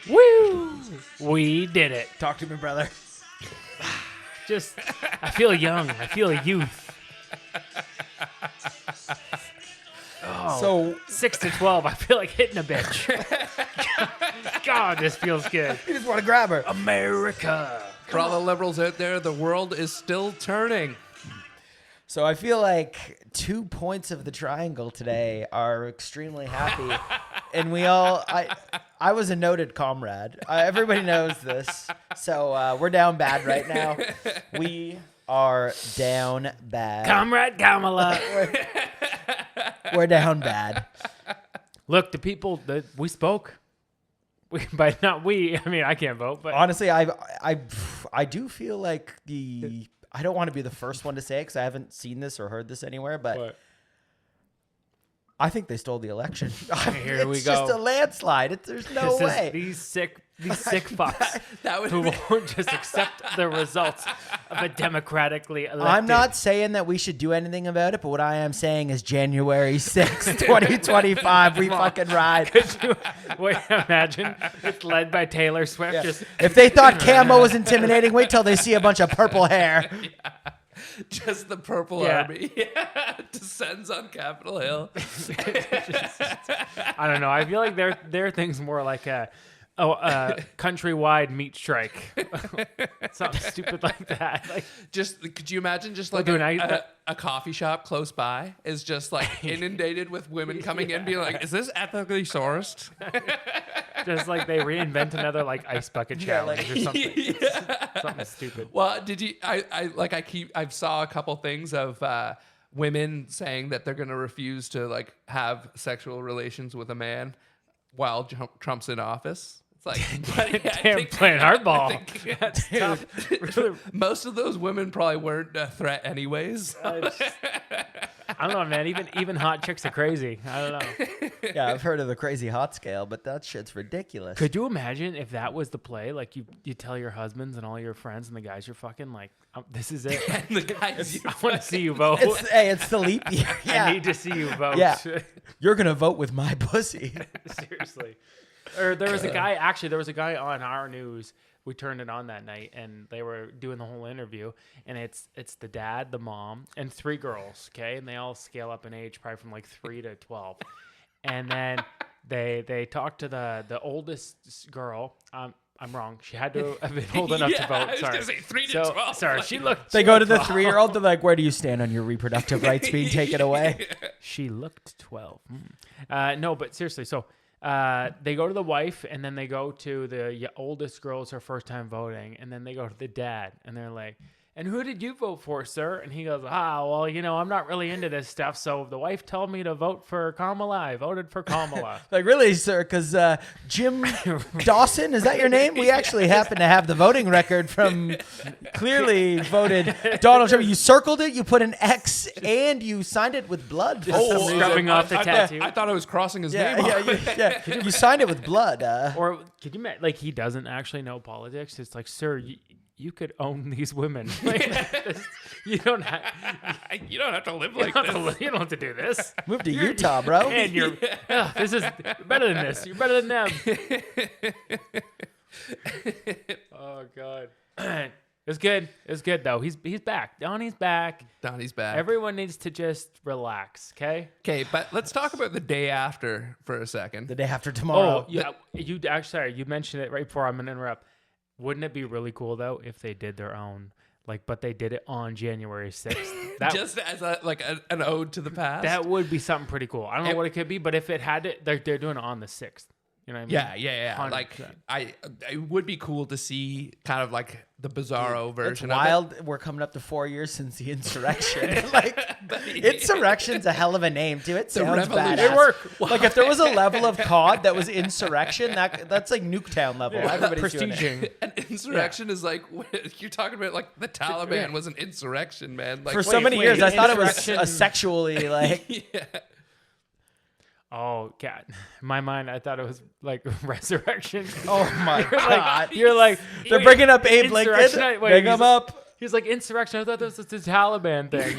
Woo! We did it. Talk to me, brother. Just, I feel young. I feel youth. Oh, So 6 to 12, I feel like hitting a bitch. God, this feels good. you just want to grab her. America. For all the liberals out there, the world is still turning. So I feel like 2 points of the triangle today are extremely happy. And I was a noted comrade. Everybody knows this. So we're down bad right now. We are down bad. Comrade Kamala. We're down bad. Look, the people that we spoke. But not we. I mean, I can't vote. But Honestly, I do feel like I don't want to be the first one to say it because I haven't seen this or heard this anywhere, but What? I think they stole the election. Here we It's just go. a landslide. There's no This way. is these sick fucks That would who be- won't just accept the results of a democratically elected. I'm not saying that we should do anything about it, but what I am saying is January 6th, 2025, we fucking ride. Wait, imagine it's led by Taylor Swift. Yeah. Just If they thought camo was intimidating, wait till they see a bunch of purple hair. Just the purple Yeah. army descends on Capitol Hill. I don't know. I feel like their thing's more like a countrywide meat strike, something stupid like that. Like, Just could you imagine just like Dude, a coffee shop close by is just like inundated with women coming in being like, is this ethically sourced? just like they reinvent another like ice bucket challenge or something. Something stupid. Well, did you? I saw a couple things of women saying that they're going to refuse to like have sexual relations with a man while Trump's in office. It's like, buddy, Damn, playing hardball. That's tough. Really, most of those women probably weren't a threat anyways. I don't know, man. Even hot chicks are crazy. I don't know. Yeah, I've heard of the crazy hot scale, but that shit's ridiculous. Could you imagine if that was the play? Like you tell your husbands and all your friends and the guys you're fucking like, this is it. And the guys, I want to see you vote. It's the leap year. Yeah. I need to see you vote. Yeah. You're going to vote with my pussy. Seriously. Or there was a guy on our news. We turned it on that night and they were doing the whole interview, and it's the dad, the mom, and 3 girls, okay? And they all scale up in age probably from like 3 to 12. And then they talked to the oldest girl. I'm wrong. She had to have been old enough to vote. I was Sorry. gonna say 3 to 12. Sorry, she looked. They go to the 3-year-old. They're like, where do you stand on your reproductive rights being taken away? She looked 12. No, but seriously, so they go to the wife, and then they go to the oldest girl. It's her first time voting, and then they go to the dad, and they're like, and who did you vote for, sir? And he goes, well, I'm not really into this stuff, so the wife told me to vote for Kamala. I voted for Kamala. Like, really, sir? Because Jim Dawson, is that your name? We actually happen to have the voting record from clearly voted Donald Trump. You circled it, you put an X, and you signed it with blood. Just scrubbing off the tattoo. I thought I was crossing his name. Yeah. You signed it with blood. Or could you imagine, like, he doesn't actually know politics? It's like, sir, you could own these women. Like, you don't have to live like this. You don't have to do this. Move to Utah, bro. And you're this is better than this. You're better than them. Oh God. It's good. It's good though. He's back. Donnie's back. Donnie's back. Everyone needs to just relax, okay? Okay, but let's talk about the day after for a second. The day after tomorrow. Oh, yeah. You actually, sorry, you mentioned it right before I'm gonna interrupt. Wouldn't it be really cool though if they did their own, but they did it on January 6th? Just as an ode to the past. That would be something pretty cool. I don't know what it could be, but if it had it, they're doing it on the 6th. You know what I mean? Yeah. 100%. Like it would be cool to see kind of like the bizarro version It's of wild. We're coming up to 4 years since the insurrection. Insurrection's a hell of a name, too. It sounds revolution. badass. They work. Like, if there was a level of COD that was insurrection, that's like Nuketown level. Everybody's doing it. Prestiging. An insurrection is like you're talking about like the Taliban was an insurrection, man. Like For so many wait, years, I thought it was insurrection- a sexually, like... yeah. Oh God, in my mind, I thought it was like resurrection. Oh, my God. You're like They're wait, bringing up Abe Lincoln. insurrection? Wait, Bring he's him like- up. He's like, insurrection. I thought this was the Taliban thing.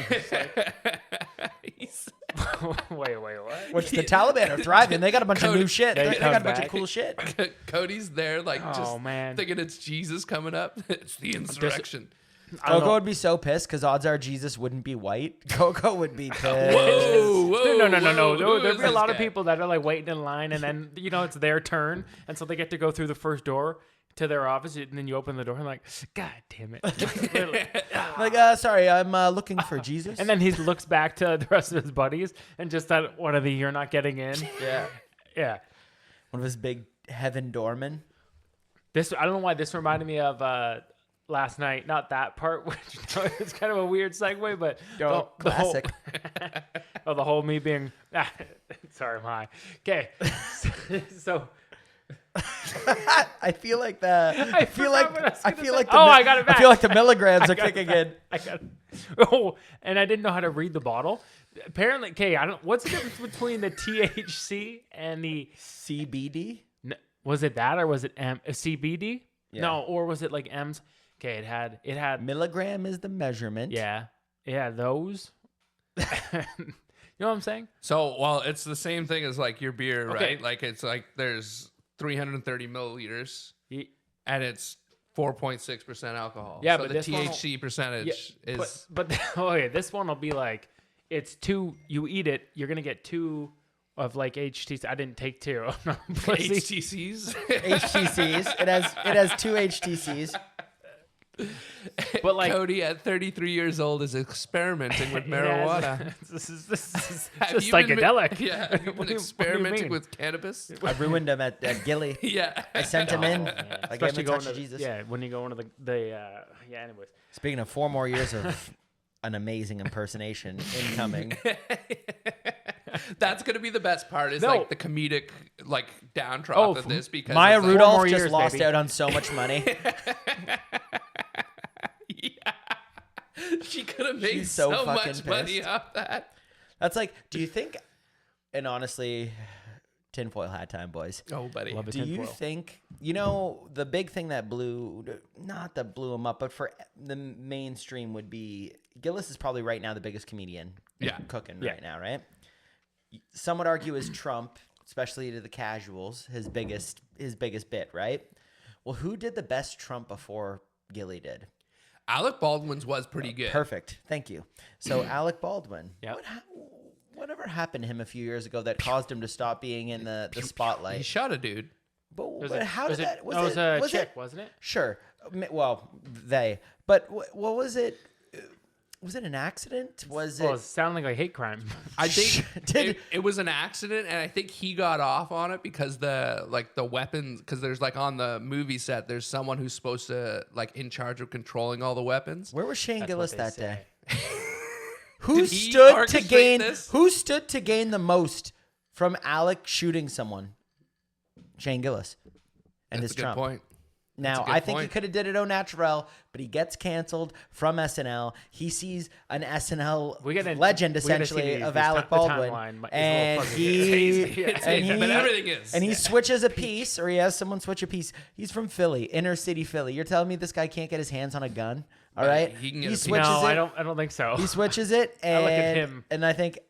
It's like, wait, what? Which the Taliban are thriving. They got a bunch of new shit. They come got a bunch back. of cool shit. Cody's there, like, just man. thinking it's Jesus coming up. It's the insurrection. I don't Coco know. would be so pissed because odds are Jesus wouldn't be white. Coco would be pissed. Whoa, whoa, No. who There'd is be a this lot of guy? people that are like waiting in line, and then it's their turn, and so they get to go through the first door to their office, and then you open the door, and like, God damn it! Literally. Like, sorry, I'm looking for Jesus. And then he looks back to the rest of his buddies, and just that one of the "you're not getting in." Yeah. One of his big heaven doormen. I don't know why this reminded me of last night. Not that part, which it's kind of a weird segue, but Classic. the whole me being sorry, I'm high. Okay, so I feel like the. I feel forgot like. what I was I gonna feel say. like. The, Oh, I got it back. I feel like the milligrams are kicking in. I got and I didn't know how to read the bottle. Apparently, okay, I don't. What's the difference between the THC and the CBD. was it that or was it CBD? Yeah. No, or was it like M's? Okay, it had Milligram is the measurement. yeah, those. You know what I'm saying? So, well, it's the same thing as like your beer, Okay. right? Like it's like there's 330 milliliters, Ye- and it's 4.6% alcohol. Yeah, so but the this one THC percentage is but okay, this one will be like it's two. You eat it, you're gonna get two of like HTC. I didn't take two. I'm not a pussy. HTCs. HTCs. It has 2 HTCs. But like Cody at 33 years old is experimenting with marijuana. This is just Have you been- psychedelic. Yeah, have you What been do you experimenting mean? with cannabis? I ruined him at Gilly. Yeah. I sent him in. I gave him a Especially touch going of to Jesus. yeah when you go into the yeah. Anyways, Speaking of 4 more years of an amazing impersonation incoming. That's gonna be the best part. Is No. like the comedic like downtrough of this because Maya it's like, Rudolph more just years, lost baby. out on so much money. yeah, she could have made She's so so fucking much money pissed. off that. That's like, do you think, and honestly, tinfoil hat time, boys. Oh, buddy. Love it. Do you Tinfoil. think, the big thing that not that blew him up, but for the mainstream would be, Gillis is probably right now the biggest comedian cooking Yeah. right now, right? Some would argue is Trump, especially to the casuals, his biggest bit, right? Well, who did the best Trump before Gilly did? Alec Baldwin's was pretty good. Perfect. Thank you. So Alec Baldwin. Yep. Whatever happened to him a few years ago that caused him to stop being in the He spotlight? shot a dude. But how did that? It was a was chick, it? wasn't it? Sure. Well, they. But what was it? Was it an accident? Was Well, it? it sounded like hate crime. I think Did- it was an accident, and I think he got off on it because the weapons. Because there's like on the movie set, there's someone who's supposed to like in charge of controlling all the weapons. Where was Shane That's Gillis what they that say. day? Who Did he stood to orchestrate gain? this? Who stood to gain the most from Alec shooting someone? Shane Gillis and That's his a good Trump. point. Now, good I think he point. could have did it au naturel, but he gets canceled from SNL. He sees an SNL legend, essentially, of Alec Baldwin, and But everything is. and he switches a piece, or he has someone switch a piece. He's from Philly, inner city Philly. You're telling me this guy can't get his hands on a gun? All right, he can get a piece. switches No, it. I don't think so. He switches it, and I look at him. and I think,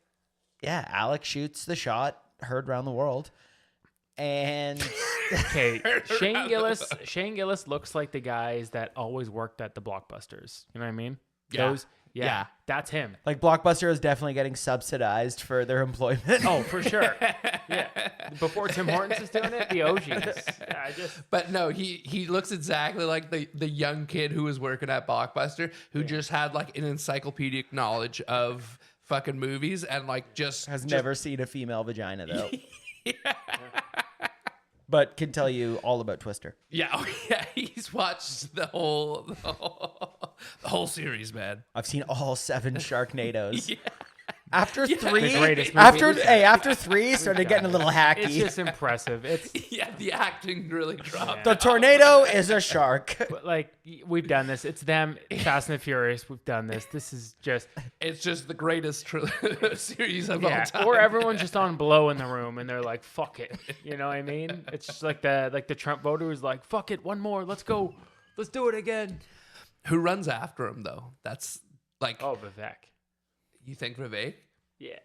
yeah, Alec shoots the shot, heard around the world, and. Okay, Shane Gillis looks like the guys that always worked at the Blockbusters. You know what I mean? Yeah. Yeah, that's him. Like Blockbuster is definitely getting subsidized for their employment. Oh, for sure. Yeah. Before Tim Hortons is doing it, the OGs. Yeah, But no, he looks exactly like the young kid who was working at Blockbuster who just had like an encyclopedic knowledge of fucking movies and like just Never seen a female vagina though. But can tell you all about Twister. yeah, he's watched the whole series, man. I've seen all 7 Sharknadoes. Yeah. After 3, The greatest movie. after 3 started getting a little it's hacky. just impressive. It's Yeah, the acting really dropped. The tornado is a shark. but like we've done this. It's them, Fast and the Furious. We've done this. This is just It's just the greatest series of all time. Or everyone's just on blow in the room and they're like, "Fuck it," you know what I mean? It's just like the Trump voter who's like, "Fuck it, one more, let's go, let's do it again." Who runs after him though? That's like Oh, Vivek. you think Vivek? Yeah.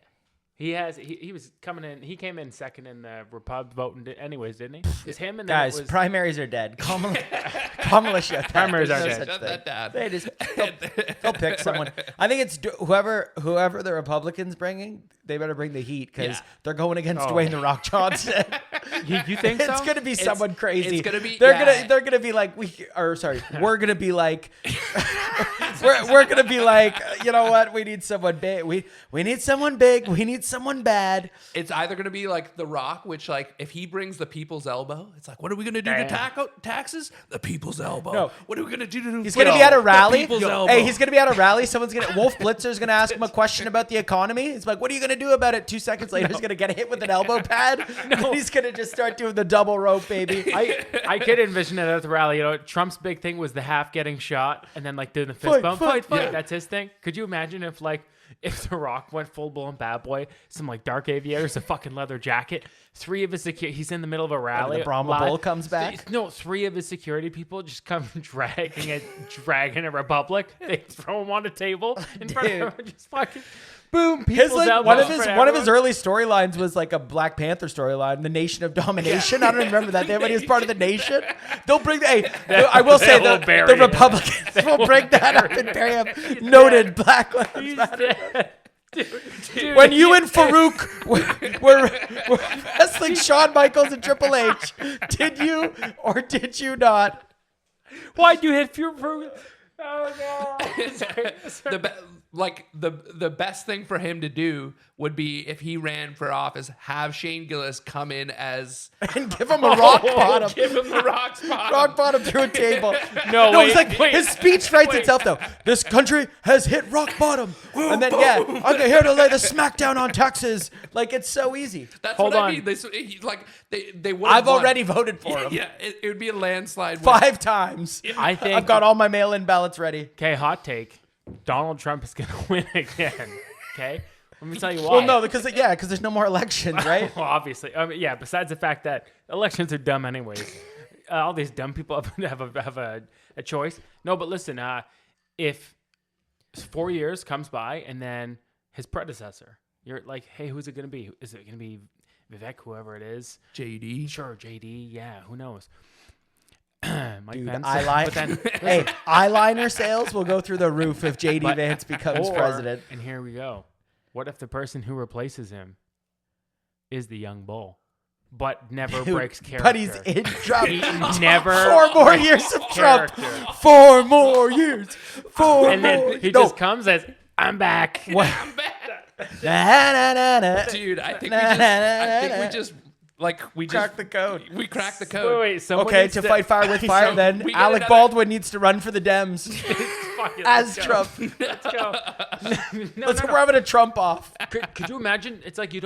He was coming in. He came in second in the Repub voting, anyways, didn't he? It's him and then Guys, it was, primaries are dead. Kamala shut that. Primaries There's are no dead. such Shut thing. that down. They just they'll pick someone. I think it's whoever the Republicans bringing. They better bring the heat because Yeah. they're going against Oh. Dwayne The Rock Johnson. you think so? It's gonna be someone crazy. it's gonna be- They're yeah. gonna be like we're gonna be like we're gonna be like, you know what? We need someone big. We need someone big. We need someone bad. It's either going to be like The Rock, which like if he brings the people's elbow, it's like, what are we going to do to taxes? The people's elbow. No. What are we going to do to He's gonna be at a rally. people's elbow. Hey, he's gonna be at a rally. Wolf Blitzer's gonna ask him a question about the economy. He's like, "What are you gonna do about it?" 2 seconds later, he's gonna get hit with an elbow pad. And he's gonna just start doing the double rope, baby. I could envision it at the rally. You know, Trump's big thing was the half getting shot and then like doing the fist Fight, bump. fight, Fight. yeah. That's his thing. Could you imagine if The Rock went full blown bad boy, some like dark aviators, a fucking leather jacket, 3 of his he's in the middle of a rally. the Brahma Bull comes back? No, 3 of his security people just come dragging a Republic. They throw him on a table in front of him, just fucking boom. His people's elbows one of for his everyone. early storylines was like a Black Panther storyline, the Nation of Domination. I don't remember that. But he's part of the nation. They'll bring I will say They'll the bury him. Republicans will bring that up and bury him. Noted Black Lives He's Matter. dead. Dude, When you and Farouk were wrestling Shawn Michaels and Triple H, did you or did you not? why'd you hit for? Oh no! Sorry. The best thing for him to do would be if he ran for office, have Shane Gillis come in as And give him a rock bottom. give him the rock bottom. Rock bottom through a table. No, it's wait, like wait. his speech writes itself though. This country has hit rock bottom. And then I'm here to lay the smackdown on Texas. Like it's so easy. That's Hold what on. I mean. They would. I've already voted for him Yeah, it would be a landslide. win. 5 times. I think I've got all my mail-in ballots ready. Okay, hot take. Donald Trump is gonna win again. Okay, let me tell you why. Well, no, because there's no more elections, right? Well, obviously, yeah. Besides the fact that elections are dumb anyways, all these dumb people have a choice. No, but listen, if 4 years comes by and then his predecessor, you're like, hey, who's it gonna be? Is it gonna be Vivek, whoever it is? JD. Sure, JD. Yeah, who knows? Mike Dude, Pence. eyeliner. But then, Hey, eyeliner sales will go through the roof if JD Vance becomes or- president. And here we go. What if the person who replaces him is the young bull, but never Dude, breaks character? but he's in Trump. He never 4 more years of Trump. character. 4 more years. 4 And more. then he No. just comes as, I'm back. What? I'm back. Na, na, na, na. Dude, I think Na, na, na, we na. just Crack the code. We cracked the code. Wait, someone Okay, needs to fight fire with fire, So then we get Alec another- Baldwin needs to run for the Dems Fuck it, as let's go. Trump. Let's go. No, We're having a Trump off. Could you imagine? It's like you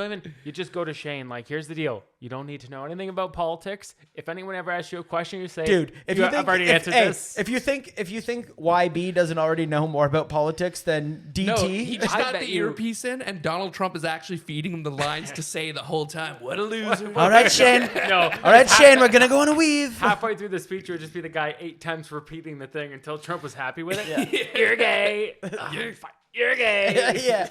just go to Shane. Like, here's the deal. You don't need to know anything about politics. If anyone ever asks you a question, you say, Dude, if you think I've already if, answered hey, this. if you think YB doesn't already know more about politics than DT, No, he just I got bet the you- earpiece in, and Donald Trump is actually feeding him the lines to say the whole time. What a loser! all right, Shane. No. All right, Shane, we're gonna go on a weave. Halfway through the speech, it would just be the guy 8 times repeating the thing until Trump was happy with it. You're gay. You're gay. Yeah,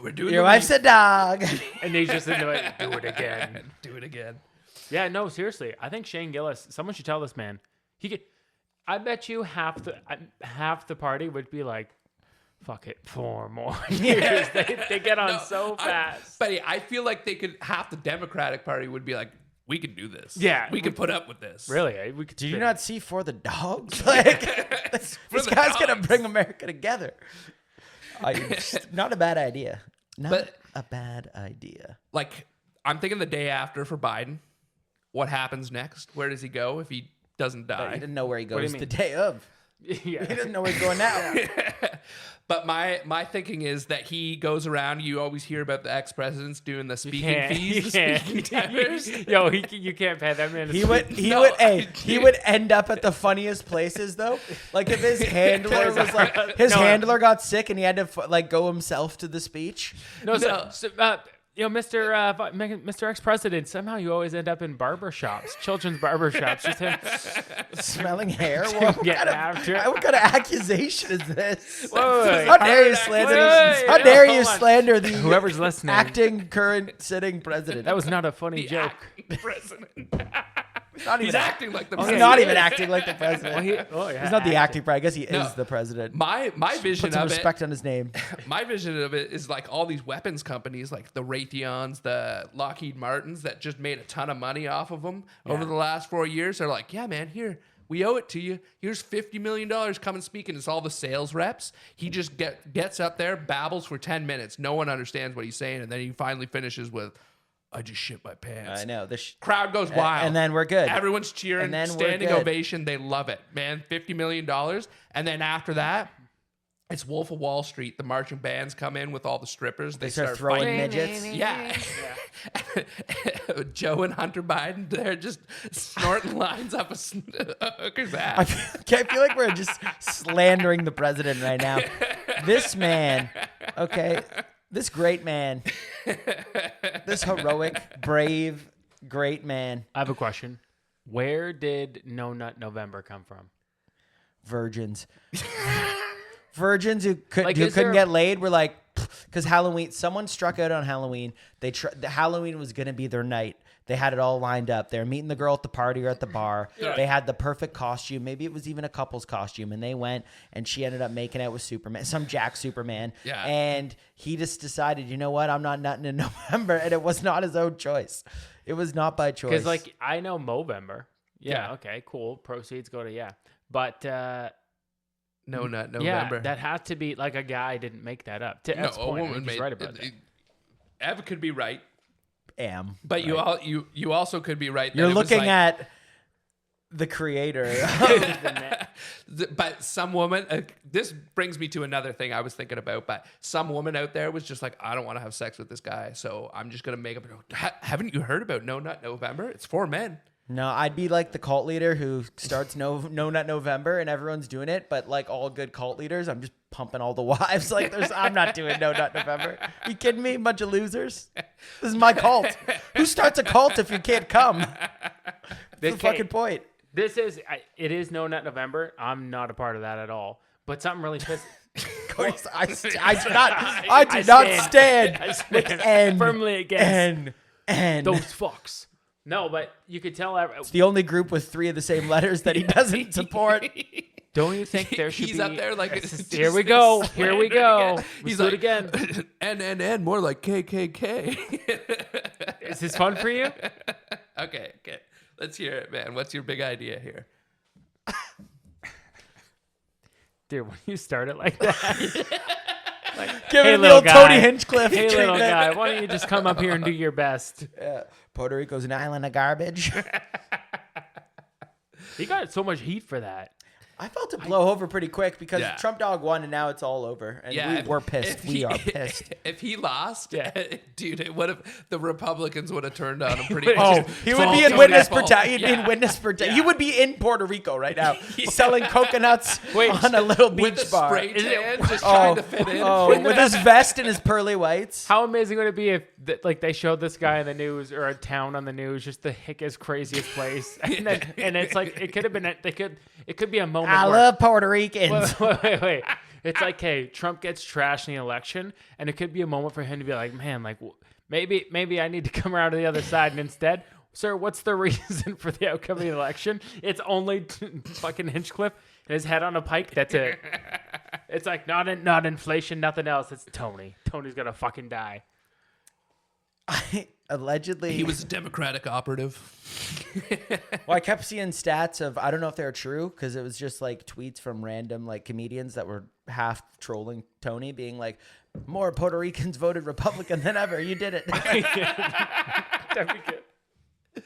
We're doing your the wife's a dog. And he's just into it. Do it again. Do it again. Yeah, no, seriously. I think Shane Gillis. Someone should tell this man. He could. I bet you half the party would be like, "Fuck it, 4 more years." They get on so fast. But I feel like half the Democratic Party would be like, we can do this. Yeah. We can put up with this. Really, eh? We could. Do you not see For the Dogs? Like this the guy's gonna dogs. bring America together. Not a bad idea. Not But- a bad idea. Like, I'm thinking the day after for Biden. What happens next? Where does he go if he doesn't But he die? didn't know where he do you goes the mean? day of. Yeah. He doesn't know where he's going now. But my thinking is that he goes around. You always hear about the ex-presidents doing the speaking fees, the speaking tenders. Yo, you can't pay that man. He would he No, would I he would end up at the funniest places though. Like if his handler was like No. handler got sick and he had to like go himself to the speech. No, No. Mr. Ex-President, somehow you always end up in barber shops, children's barber shops. Just him Smelling hair? What getting after it. what kind of accusation is this? Wait. How dare you slander? Wait, How no, dare you hold on. slander the Whoever's listening. acting current sitting president? That was not a funny The joke. acting president. not He's even acting like the He's president. not even acting like the president. Yeah, He's not the acting president. I guess he No. is the president. My vision Put some of it. respect on his name. My vision of it is like all these weapons companies, like the Raytheons, the Lockheed Martins, that just made a ton of money off of them over the last 4 years. They're like, yeah, man, here, we owe it to you. Here's $50 million. Come and speak. And it's all the sales reps. He just gets up there, babbles for 10 minutes. No one understands what he's saying. And then he finally finishes with, I just shit my pants. I know. Crowd goes wild. And then we're good. Everyone's cheering, And then we're standing good. ovation. They love it, man. $50 million. And then after that, it's Wolf of Wall Street. The marching bands come in with all the strippers. They start start throwing fighting. midgets. Yeah. Joe and Hunter Biden, they're just snorting lines up a hooker's I ass. feel like we're just slandering the president right now. This man, okay, this great man, this heroic, brave, great man, I have a question. Where did No Nut November come from? virgins. Virgins who Like, is couldn't there- get laid were like, because Halloween, someone struck out on Halloween. The Halloween was going to be their night. They had it all lined up. They were meeting the girl at the party or at the bar. Yeah. They had the perfect costume. Maybe it was even a couple's costume. And they went, and she ended up making out with Superman, some Jack Superman. Yeah. And he just decided, you know what? I'm not nutting in November. And it was not his own choice. It was not by choice. Because like I know Movember. Yeah. Yeah. Okay. Cool. Proceeds go to But No Nut yeah, November. that had to be like a guy didn't make that up. To Ed's a point, I woman think he's made right about that. Ev could be right, but right. you also could be right. that You're it was looking like- at the creator. But some woman, this brings me to another thing I was thinking about, but some woman out there was just like, I don't want to have sex with this guy, so I'm just going to make up. Haven't you heard about No Nut November? It's for men. No, I'd be like the cult leader who starts No Nut November and everyone's doing it, but like all good cult leaders, I'm just pumping all the wives. Like I'm not doing No Nut November. You kidding me? Bunch of losers. This is my cult. Who starts a cult if you can't come? That's the fucking point. It is No Nut November. I'm not a part of that at all. But something really pissed. Of course, I do not stand. I stand N, firmly against N. those fucks. No, but you could tell. It's the only group with 3 of the same letters that he doesn't support. Don't you think there should He's be? up there like, Here we go. Here we go. He's Let's do like, it again. N, more like KKK. Is this fun for you? Okay. Let's hear it, man. What's your big idea here? Dude, when you start it like that. Give Hey, him the little old guy. Tony Hinchcliffe Hey, little treatment. guy, why don't you just come up here and do your best? Yeah. Puerto Rico's an island of garbage. He got so much heat for that. I felt it blow over pretty quick because Yeah. Trump Dog won and now it's all over. And we're pissed. if We he- are pissed. If he lost, Yeah. dude, it would have the Republicans would have turned on him pretty would've much. just- He would be It's in all witness Tony's fault. protection. He'd be Yeah. in witness protection. Yeah. He would be in Puerto Rico right now, selling coconuts Wait, on a little with beach a bar. spray Is it- tan, just trying to fit in. with his vest and his pearly whites. How amazing would it be if like they showed this guy in the news or a town on the news, just the hickest, craziest place, and it's like it could have been it could be a moment. I where, love Puerto Ricans. Wait. It's like, hey, Trump gets trashed in the election, and it could be a moment for him to be like, man, like maybe I need to come around to the other side, and instead, sir, what's the reason for the outcome of the election? It's only fucking Hinchcliffe and his head on a pike. That's it. It's like not inflation, nothing else. It's Tony. Tony's gonna fucking die. Allegedly, He was a Democratic operative. Well, I kept seeing stats of, I don't know if they're true, because it was just like tweets from random like comedians that were half trolling Tony, being like, more Puerto Ricans voted Republican than ever. You did it. That'd be good.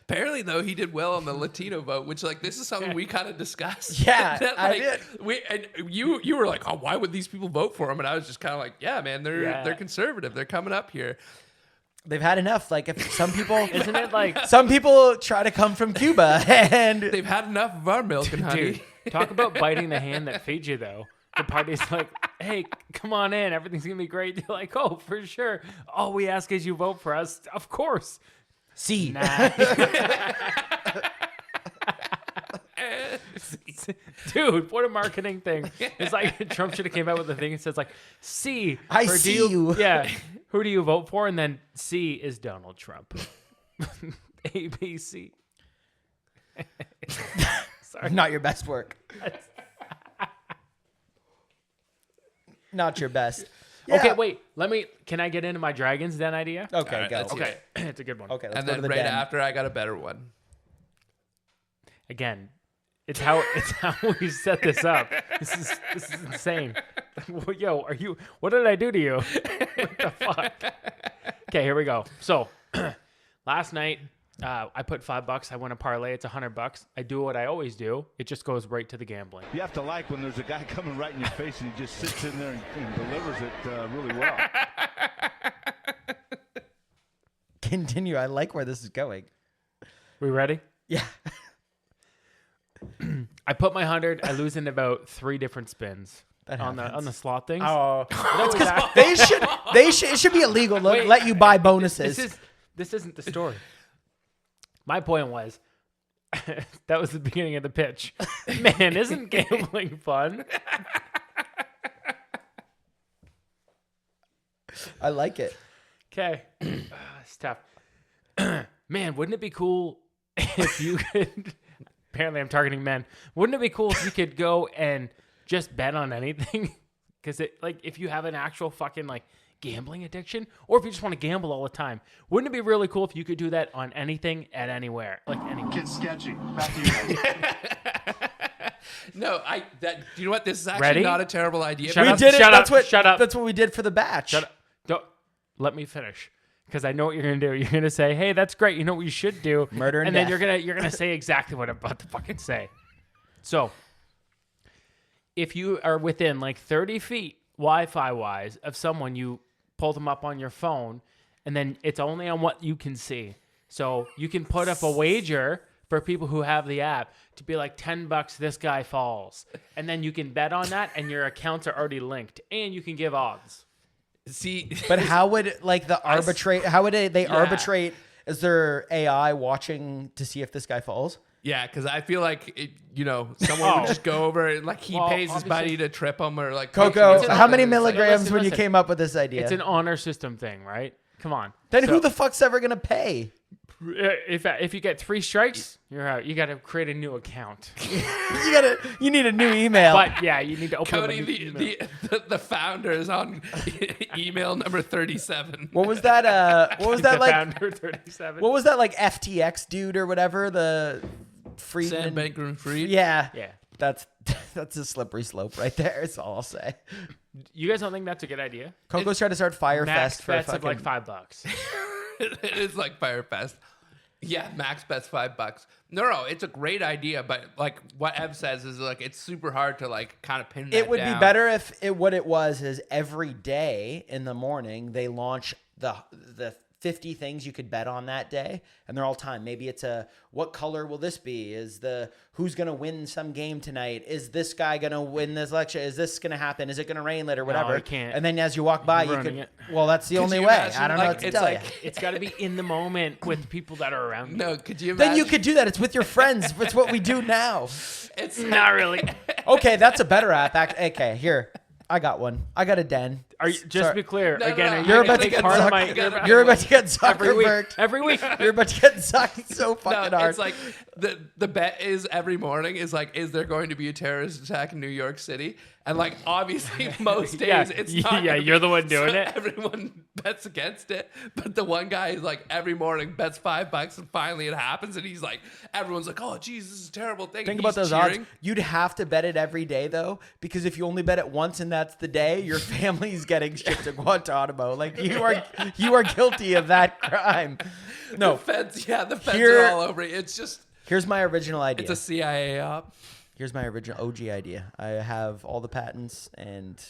Apparently, though, he did well on the Latino vote, which, like, this is something we kind of discussed. Yeah, That, I like, did. And you were like, oh, why would these people vote for him? And I was just kind of like, yeah, man, they're conservative. They're coming up here. They've had enough. Like, if some people, Isn't it like, some people try to come from Cuba, and They've had enough of our milk and honey. dude? Talk about biting the hand that feeds you, though. the party's like, hey, come on in. Everything's going to be great. You're like, oh, for sure. All we ask is you vote for us. Of course. C. Nah. Dude, what a marketing thing. It's like Trump should have came out with a thing that says like C. I or see do you. Yeah. Who do you vote for? And then C is Donald Trump. A, B, C. Sorry. Not your best work. Not your best. Okay, Yeah. wait. Can I get into my Dragon's Den idea? Okay, All right, go. let's hear Okay. It's a good one. Okay, let's And go then to the right den. after, I got a better one. Again, it's how we set this up. This is insane. Yo, what did I do to you? What the fuck? Okay, here we go. So last night, I put $5. I won a parlay. It's $100. I do what I always do. It just goes right to the gambling. You have to like when there's a guy coming right in your face and he just sits in there and delivers it really well. Continue. I like where this is going. We ready? Yeah. I put my 100. I lose in about 3 different spins That on happens. the slot things. Oh, But it was act- they should. It should be illegal. Wait, Let you buy bonuses. This isn't the story. My point was that was the beginning of the pitch. Man, isn't gambling fun? I like it. Okay. It's tough. Man, wouldn't it be cool if you could apparently I'm targeting men. Wouldn't it be cool if you could go and just bet on anything? Because if you have an actual fucking gambling addiction, or if you just want to gamble all the time, wouldn't it be really cool if you could do that on anything at anywhere, anywhere? Get sketchy. Back to you guys. No, do you know what? This is actually Ready? not a terrible idea. Shut We up, did it. shut That's up, what. shut up. That's what we did for the batch. Shut up. Don't let me finish, because I know what you're gonna do. You're gonna say, "Hey, that's great. You know what you should do." Murder and then death. you're gonna say exactly what I'm about to fucking say. So, if you are within 30 feet Wi-Fi wise of someone, you pull them up on your phone, and then it's only on what you can see. So you can put up a wager for people who have the app to be like $10. This guy falls, and then you can bet on that, and your accounts are already linked, and you can give odds. See, But how would the arbitrate? How would they Yeah. arbitrate? Is there AI watching to see if this guy falls? yeah, because I feel like someone would just go over and he Well, pays his obviously- buddy to trip him or Coco, It's an- how many it's like- milligrams listen, when you listen. came up with this idea? It's an honor system thing, right? Come on. Then So, who the fuck's ever gonna pay? if you get 3 strikes, you're out. You got to create a new account. You need a new email. But yeah, you need to open up a Cody, new email. the founder is on email number 37. what was that? What was that The like? founder 37. What was that like? FTX dude or whatever? The Friedman. Sam Bankman-Fried. Yeah. Yeah. That's a slippery slope right there. That's all I'll say. You guys don't think that's a good idea? Coco's trying to start Fire Max Fest for a bets of fucking. $5. It is like Firefest. Yeah, max bets $5. No, it's a great idea, but what Ev says is it's super hard to kind of pin that It would down. be better if what it was is every day in the morning they launch the 50 things you could bet on that day, and they're all timed. Maybe it's what color will this be? Is who's gonna win some game tonight? Is this guy gonna win this election? Is this gonna happen? Is it gonna rain later? Whatever. you can't. And then as you walk by, You're you could. ruining it. Well, that's the Could only you way. imagine, I don't know what to it's tell you. It's got to be in the moment with people that are around you. No, could you imagine? Then you could do that. It's with your friends. It's what we do now. It's Not really. Okay, that's a better app. Okay, here. I got one. I got a den. Are you, just Sorry. to be clear, No, no, again, no, are I you You're gotta about to think get part of sucked. my You're about to get every week. Zuckerberg. Every week. You're about to get sucked so No, fucking hard. it's like the bet is every morning is is there going to be a terrorist attack in New York City? And obviously most days Yeah. it's not. Yeah, gonna you're be. the one doing So it. Everyone bets against it, but the one guy is every morning bets $5, and finally it happens, and he's everyone's oh geez, this is a terrible thing. Think and about he's those cheering. odds. You'd have to bet it every day though, because if you only bet it once and that's the day, your family's getting shipped to Guantanamo. You are guilty of that crime. No, The feds, the feds Here- are all over it. It's just here's my original idea. it's a CIA op. Here's my original OG idea. I have all the patents and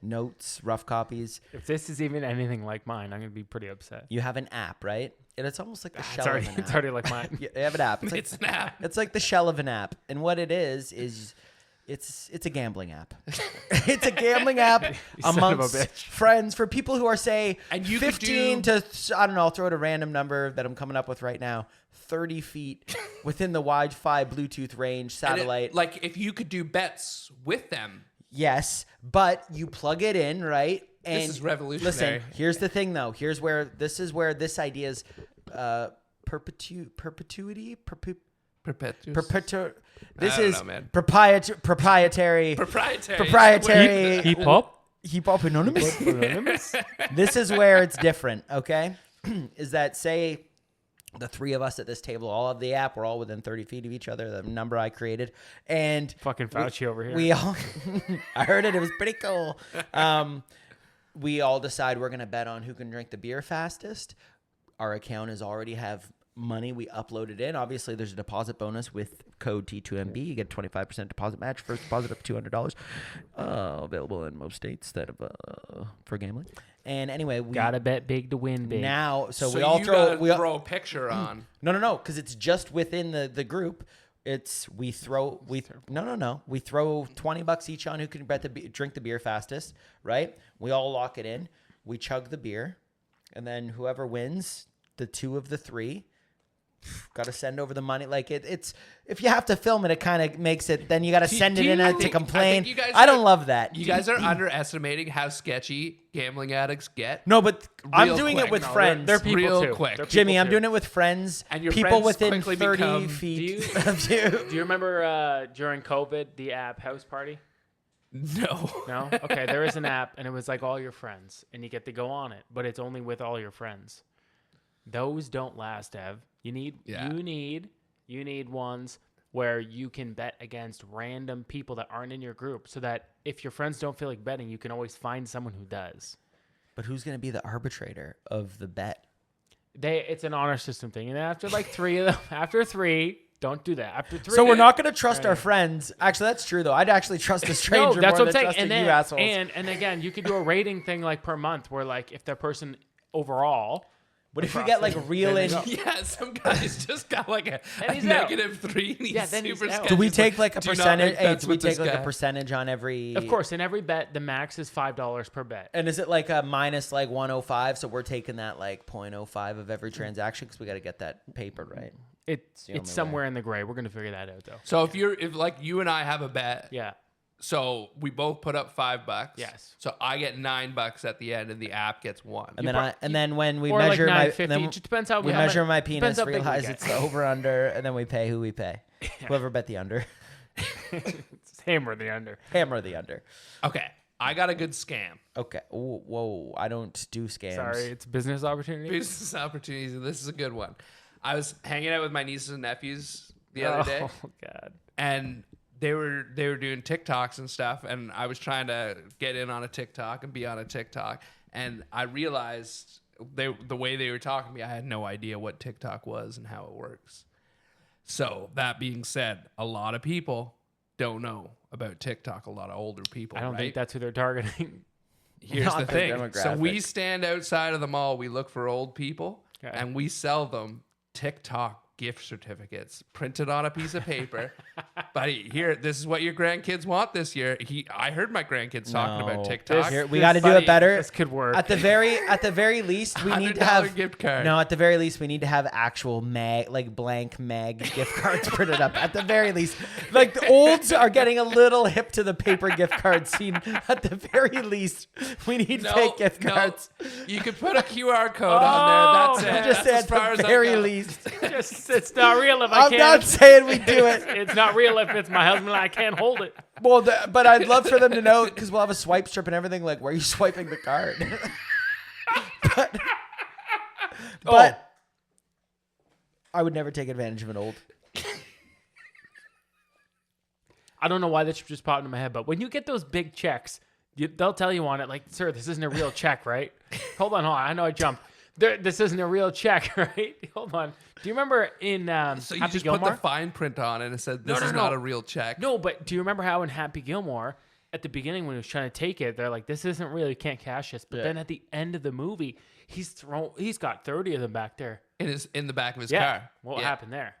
notes, rough copies. If this is even anything like mine, I'm going to be pretty upset. You have an app, right? And it's almost like the shell It's of an it's app. already like mine. You have an app. It's an app. It's like the shell of an app. And what it is It's a gambling app. It's a gambling app son of a amongst bitch. friends for people who are, say, And you could 15 to, I don't know, I'll throw out a random number that I'm coming up with right now, 30 feet within the Wi-Fi Bluetooth range, And satellite. like if you could do bets with them. Yes, but you plug it in, right? And This is revolutionary. Listen, here's the thing, though. This is where this idea is perpetuity. Perpetuous. This I don't is know, man. proprietary. Proprietary. Heap up. Heap up anonymous. This is where it's different. Okay, is that say the three of us at this table all have the app. We're all within 30 feet of each other. The number I created, and Fucking Fauci over here. we all. I heard it. It was pretty cool. We all decide we're gonna bet on who can drink the beer fastest. Our account is already have money. We upload it in. Obviously, there's a deposit bonus with code T2MB. You get 25% deposit match. First deposit up to $200. Available in most states that for gambling. And anyway, we Gotta bet big to win big. now. So we you all gotta throw. throw a picture on. No, because it's just within the group. We throw $20 each on who can drink the beer fastest, right? We all lock it in. We chug the beer, and then whoever wins, the two of the three, got to send over the money. Like it's if you have to film it, it kind of makes it. Then you got to send it in to complain. I don't love that. You guys are underestimating how sketchy gambling addicts get. No, but I'm Real doing quick. it with No, friends. They're people Real too. quick. They're people Jimmy, I'm too. doing it with friends. And your people friends within quickly 30 become- feet of you. Do you remember during COVID the app House Party? No. No? Okay, there is an app, and it was like all your friends, and you get to go on it, but it's only with all your friends. Those don't last, Ev. You need ones where you can bet against random people that aren't in your group, so that if your friends don't feel like betting, you can always find someone who does. But who's going to be the arbitrator of the bet? It's an honor system thing, and after like three of them, after three, don't do that. After three, So we're not going to trust our friends. Actually, that's true, though. I'd actually trust a stranger No, that's more what than I'm saying. trusting And you then, assholes. and again, you could do a rating thing like per month, where like if the person overall. What if we get like real in? Yeah, some guy's just got like a he's out. -3 and he's Yeah, then he's super out. sketchy. Do we He's take like a "Do not percentage? make Hey, bets do we with this take like guy." a percentage on every? Of course, in every bet, the max is $5 per bet. And is it like a minus like 105? So we're taking that like 0.05 of every transaction because we got to get that papered, right? It's the only somewhere in the gray. We're gonna figure that out though. So if like you and I have a bet, Yeah. so we both put up $5. Yes. So I get $9 at the end, and the app gets 1. And then when we Or like measure my $9.50. then It just depends how we how measure much- my depends penis, how big we realize get. it's the over under, and then we pay who we pay. Whoever bet the under, It's hammer the under. hammer the under. Okay, I got a good scam. Okay. Ooh, whoa, I don't do scams. Sorry, it's business opportunity. Business opportunities. And this is a good one. I was hanging out with my nieces and nephews the other day, Oh God. and they were doing TikToks and stuff, and I was trying to get in on a TikTok and be on a TikTok, and I realized the way they were talking to me, I had no idea what TikTok was and how it works. So that being said, a lot of people don't know about TikTok. A lot of older people. I don't think that's who they're targeting. Here's Not the the thing. So we demographic. stand outside of the mall. We look for old people, Okay. and we sell them TikTok gift certificates printed on a piece of paper. Buddy, here, this is what your grandkids want this year. I heard my grandkids talking about No. TikTok. Here, we got to do Buddy, it better. This could work. At the very least, we need to have $100 gift card. No, at the very least, we need to have actual blank mag gift cards printed up. At the very least, like the olds are getting a little hip to the paper gift card scene. At the very least, we need fake gift cards. You could put a QR code on there. That's Oh, it. Just That's say as at far the as I very go. least. It's not real if I I'm can't. not saying we do it. It's not real if it's my husband and I can't hold it. Well, but I'd love for them to know because we'll have a swipe strip and everything. Like, where are you swiping the card? but I would never take advantage of an old. I don't know why this just popped into my head, but when you get those big checks, they'll tell you on it, like, sir, this isn't a real check, right? Hold on. I know I jumped. This isn't a real check, right? Hold on. Do you remember in So you Happy just Gilmore? put the fine print on and it said, this is not a real check. No, but do you remember how in Happy Gilmore, at the beginning when he was trying to take it, they're like, this isn't real, you can't cash this. But then at the end of the movie, he's got 30 of them back there. In the back of his Yeah. car. What Yeah. happened there?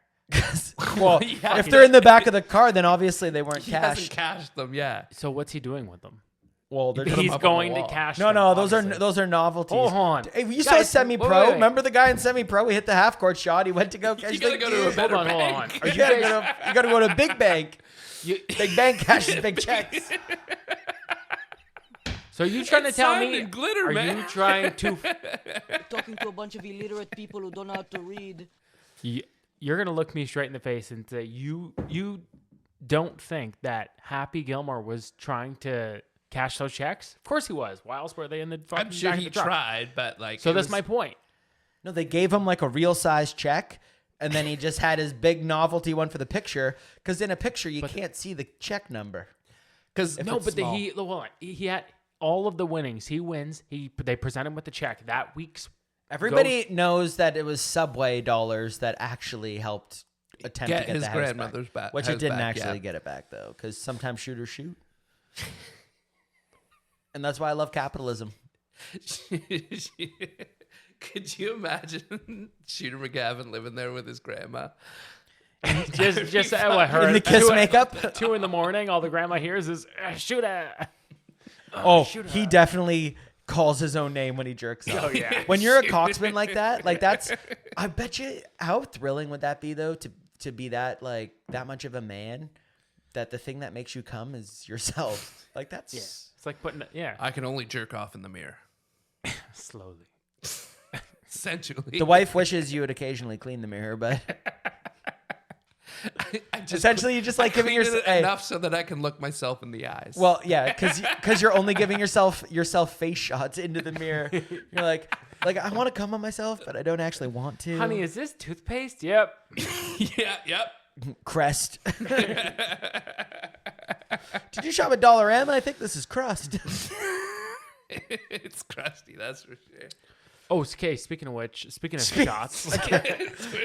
Well, Yeah, if they're in the back of the car, then obviously they weren't He hasn't cashed. cashed them. Yeah. So what's he doing with them? Well, they're He's up on the going to wall. cash. no, them, no, obviously. those are novelties. Hold on. Hey, you saw Guys, semi-pro. wait, wait. Remember the guy in semi-pro? He hit the half-court shot. He went to go catch You the gotta go to a gear. better Hold on, hold bank. on. You gotta go to a big bank. You- Big bank cashes big checks. So you trying to It's tell signed me? in glitter, are man. you trying to? Talking to a bunch of illiterate people who don't know how to read. You're gonna look me straight in the face and say you don't think that Happy Gilmore was trying to cash those checks? Of course he was. Why else were they in the fucking I'm sure back of he the truck? tried, but like. So it that's was- my point. No, they gave him like a real size check, and then he just had his big novelty one for the picture. Because in a picture, you can't see the check number. Because No, it's but small. he had all of the winnings. He wins. They present him with the check that week's. Everybody knows that it was Subway dollars that actually helped attempt Get to get his the house grandmother's back. ba- Which it house didn't back, actually yeah. get it back, though, because sometimes shooters shoot. And that's why I love capitalism. Could you imagine Shooter McGavin living there with his grandma? Just what her In the kiss makeup. 2 a.m. All the grandma hears is shoot it. Oh, he definitely calls his own name when he jerks off. Oh yeah. When you're a coxman like that, I bet you, how thrilling would that be though, to be that much of a man, that the thing that makes you come is yourself. Like that's It's like putting I can only jerk off in the mirror. slowly. Essentially. the wife wishes you would occasionally clean the mirror, but I just essentially you just like giving cleaned yourself it enough so that I can look myself in the eyes. Well, yeah, because you're only giving yourself face shots into the mirror. You're like I want to come on myself, but I don't actually want to. Honey, is this toothpaste? Yep. yeah, yep. Crest. Did you shop at Dollarama? I think this is crust. It's crusty, that's for sure. Oh, okay. Speaking of which, speaking of shots,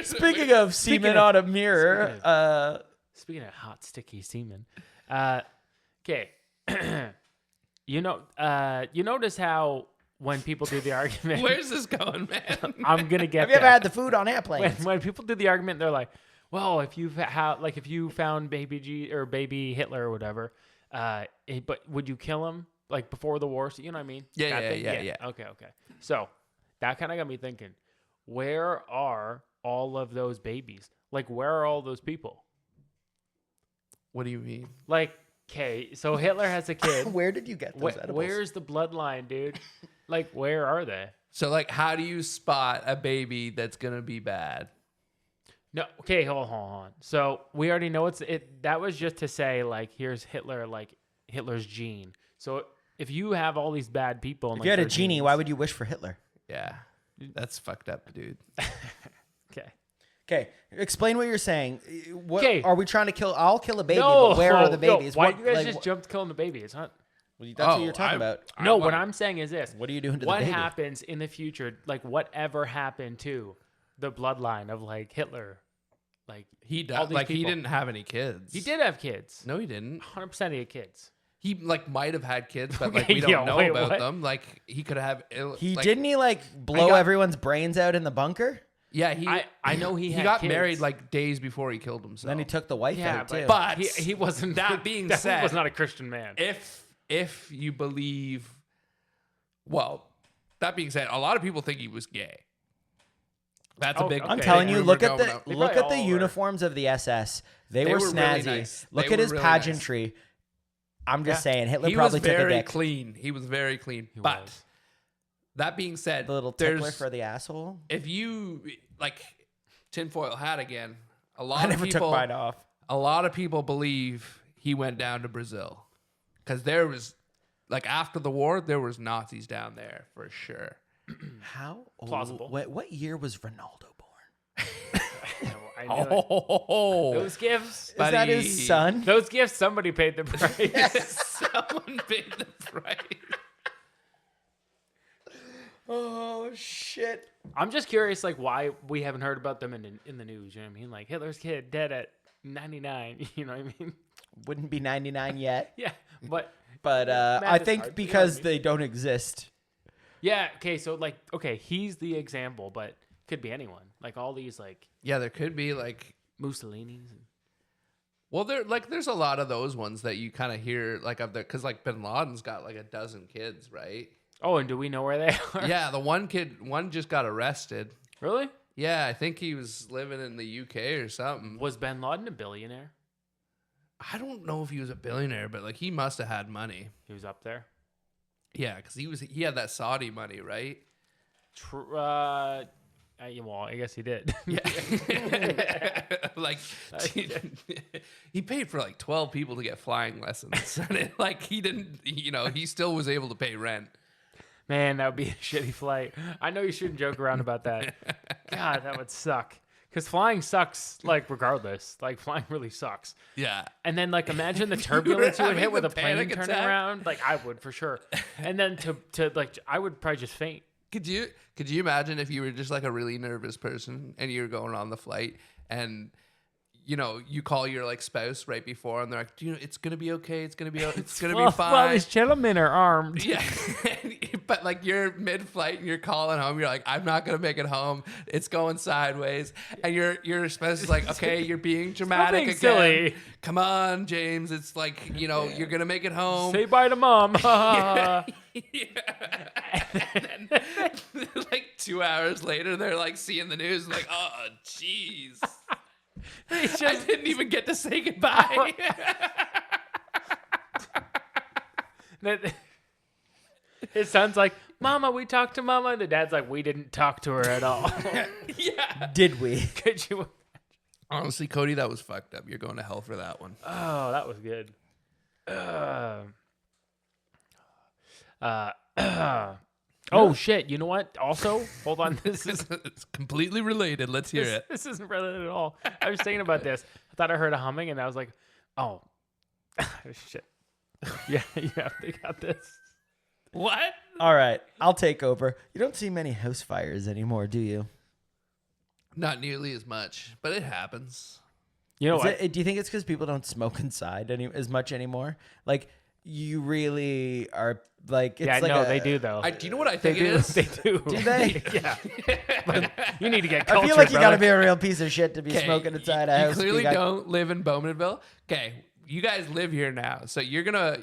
Speaking of semen on a mirror, speaking of hot, sticky semen, okay. you notice how when people do the argument, Where's this going, man? I'm gonna get have you ever there. had the food on airplanes? when people do the argument, they're like, well, if you found baby G or baby Hitler or whatever, but would you kill him like before the war? So, you know what I mean? Yeah, That yeah, thing? yeah. Okay. So that kind of got me thinking, where are all of those babies? Like, where are all those people? What do you mean? Like, okay, so Hitler has a kid. Where did you get those edibles? Where's the bloodline, dude? Like, where are they? So, like, how do you spot a baby that's gonna be bad? No, okay, hold on. So we already know that was just to say, like, here's Hitler, like Hitler's gene. So if you have all these bad people, and If you had a genie, why would you wish for Hitler? Yeah, that's fucked up, dude. Okay. Okay, explain what you're saying. What 'Kay. are we trying to kill? I'll kill a baby, No, but where are the no, babies? why What- do you guys like, just jump to killing the baby? It's not. that's what you're talking about. No, what I'm saying is this. What are you doing to the What baby? happens in the future? Like, whatever happened to the bloodline of like Hitler? Like He all does. these Like, he people. didn't have any kids. He did have kids. No, he didn't. 100% he had kids. He like might have had kids, but like Okay, we don't yo, know wait, about what? them. Like he could have. He like, didn't he blow got- everyone's brains out in the bunker? Yeah, he. I know he he had got kids. married like days before he killed himself. Then he took the wife Yeah, out too. but he wasn't. That being that said, was not a Christian man. if you believe, well, that being said, a lot of people think he was gay. That's Oh, a big. okay. I'm big telling you, rumor look at going the out. They look probably at the all were. uniforms of the SS. They They were were really snazzy. nice. Look They at were his really nice. pageantry. I'm just Yeah. saying, Hitler He probably was took a very dick. clean. He was very clean. But was. that being said, The little tickler there's for the asshole. if you like tinfoil hat again, a lot I of never people, took mine off. a lot of people believe he went down to Brazil because there was like after the war there was Nazis down there for sure. How Plausible. What year was Ronaldo born? I knew it. Oh, Those gifts. Is that his buddy. son? Those gifts. Somebody paid the price. someone paid the price. Oh shit! I'm just curious, like, why we haven't heard about them in the news. You know what I mean? Like Hitler's kid dead at 99. You know what I mean? Wouldn't be 99 yet, Yeah, but but Math I is think hard, you know because what I mean? they don't exist. yeah. Okay, so like, okay, he's the example, but could be anyone. Like all these, like, Yeah, there could be like Mussolini's. Well, there's a lot of those ones that you kind of hear like of the because like Bin Laden's got like a dozen kids, right? Oh, and do we know where they are? Yeah, the one just got arrested. Really? Yeah, I think he was living in the UK or something. Was Bin Laden a billionaire? I don't know if he was a billionaire, but like he must have had money. He was up there. Yeah, because he had that Saudi money, right? Well, I guess he did. Yeah. Like he paid for like 12 people to get flying lessons. And like he didn't, he still was able to pay rent. Man, that would be a shitty flight. I know you shouldn't joke around about that. God, that would suck. Because flying sucks, like, regardless. Like, flying really sucks. Yeah. And then, like, imagine the turbulence you would hit having with the a plane panic turning attack? around. Like, I would, for sure. And then like, I would probably just faint. Could you imagine if you were just like a really nervous person and you were going on the flight and you call your like spouse right before and they're like, it's gonna be okay, it's gonna be fine. Well, these gentlemen are armed. Yeah, but like you're mid-flight and you're calling home. You're like, I'm not gonna make it home. It's going sideways, and your spouse is like, okay, you're being dramatic being again. silly. Come on, James. It's like you're gonna make it home. Say bye to mom. Yeah. And then, like 2 hours later, they're like seeing the news, like, oh, jeez. I didn't even get to say goodbye. His son's like, Mama, we talked to Mama. And the dad's like, we didn't talk to her at all. Yeah. Did we? Could you? Honestly, Cody, that was fucked up. You're going to hell for that one. Oh, that was good. Oh shit! You know what? Also, hold on. This is It's completely related. Let's hear it. this isn't related at all. I was thinking about this. I thought I heard a humming, and I was like, "Oh, shit." Yeah, they got this. What? All right, I'll take over. You don't see many house fires anymore, do you? Not nearly as much, but it happens. You know Is what? do you think it's because people don't smoke inside as much anymore? Like, you really are like, it's Yeah, like no, they do though. Do you know what I They think do. it is? They do. Do they? Yeah. You need to get I cultured, feel like you got to brother. be a real piece of shit to be Okay, smoking inside a you house. clearly got- don't live in Bowmanville. Okay, you guys live here now, so you're gonna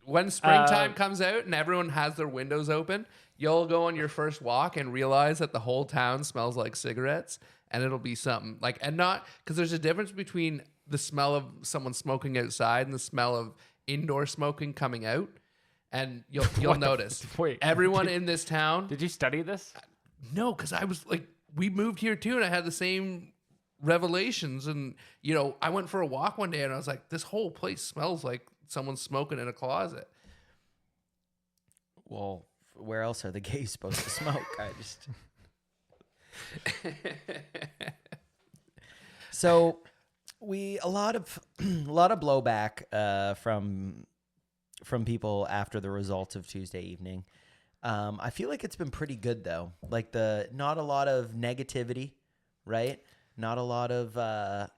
when springtime comes out and everyone has their windows open, you'll go on your first walk and realize that the whole town smells like cigarettes, and it'll be something like, and not because there's a difference between the smell of someone smoking outside and the smell of indoor smoking coming out, and you'll notice. Wait, everyone in this town. Did you study this? No, because I was like, we moved here too, and I had the same revelations. And I went for a walk one day, and I was like, this whole place smells like someone's smoking in a closet. Well, where else are the gays supposed to smoke? So a lot of blowback from people after the results of Tuesday evening. I feel like it's been pretty good though. Like not a lot of negativity, right? Not a lot of The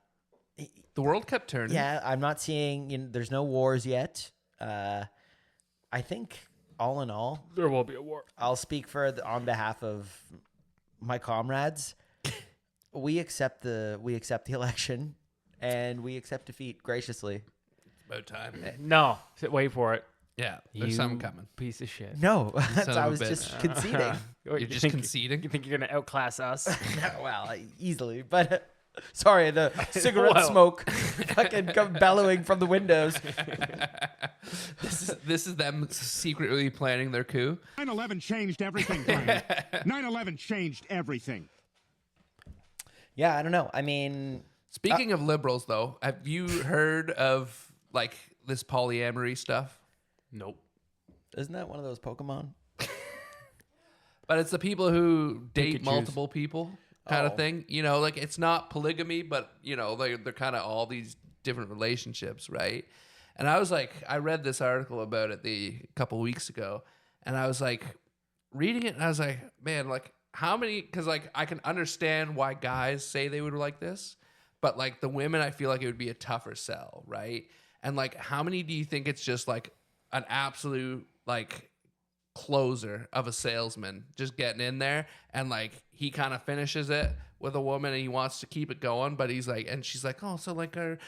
world kept turning. yeah. I'm not seeing. There's no wars yet. I think all in all, There will be a war. I'll speak on behalf of my comrades. We accept the election, and we accept defeat graciously. About time. No, wait for it. Yeah, there's You something coming. Piece of shit. No, son of I a was bitch. just conceding. Wait, You're you just think- conceding? You think you're gonna outclass us? Well, easily, but sorry, the cigarette Well. smoke fucking come bellowing from the windows. This is them secretly planning their coup. 9/11 changed everything, Brian. 9/11 changed everything. Yeah, I don't know. I mean, Speaking of liberals, though, have you heard of like this polyamory stuff? Nope. isn't that one of those Pokemon? But it's the people who date Pikachus. multiple people kind Oh. of thing. Like it's not polygamy, but they're kind of all these different relationships, right? And I was like, I read this article about it a couple weeks ago, and I was like reading it, and I was like, man, like how many? Because like I can understand why guys say they would like this, but like the women, I feel like it would be a tougher sell, right? And like, how many do you think it's just like an absolute like closer of a salesman, just getting in there, and like he kind of finishes it with a woman and he wants to keep it going, but he's like, and she's like, oh, so like are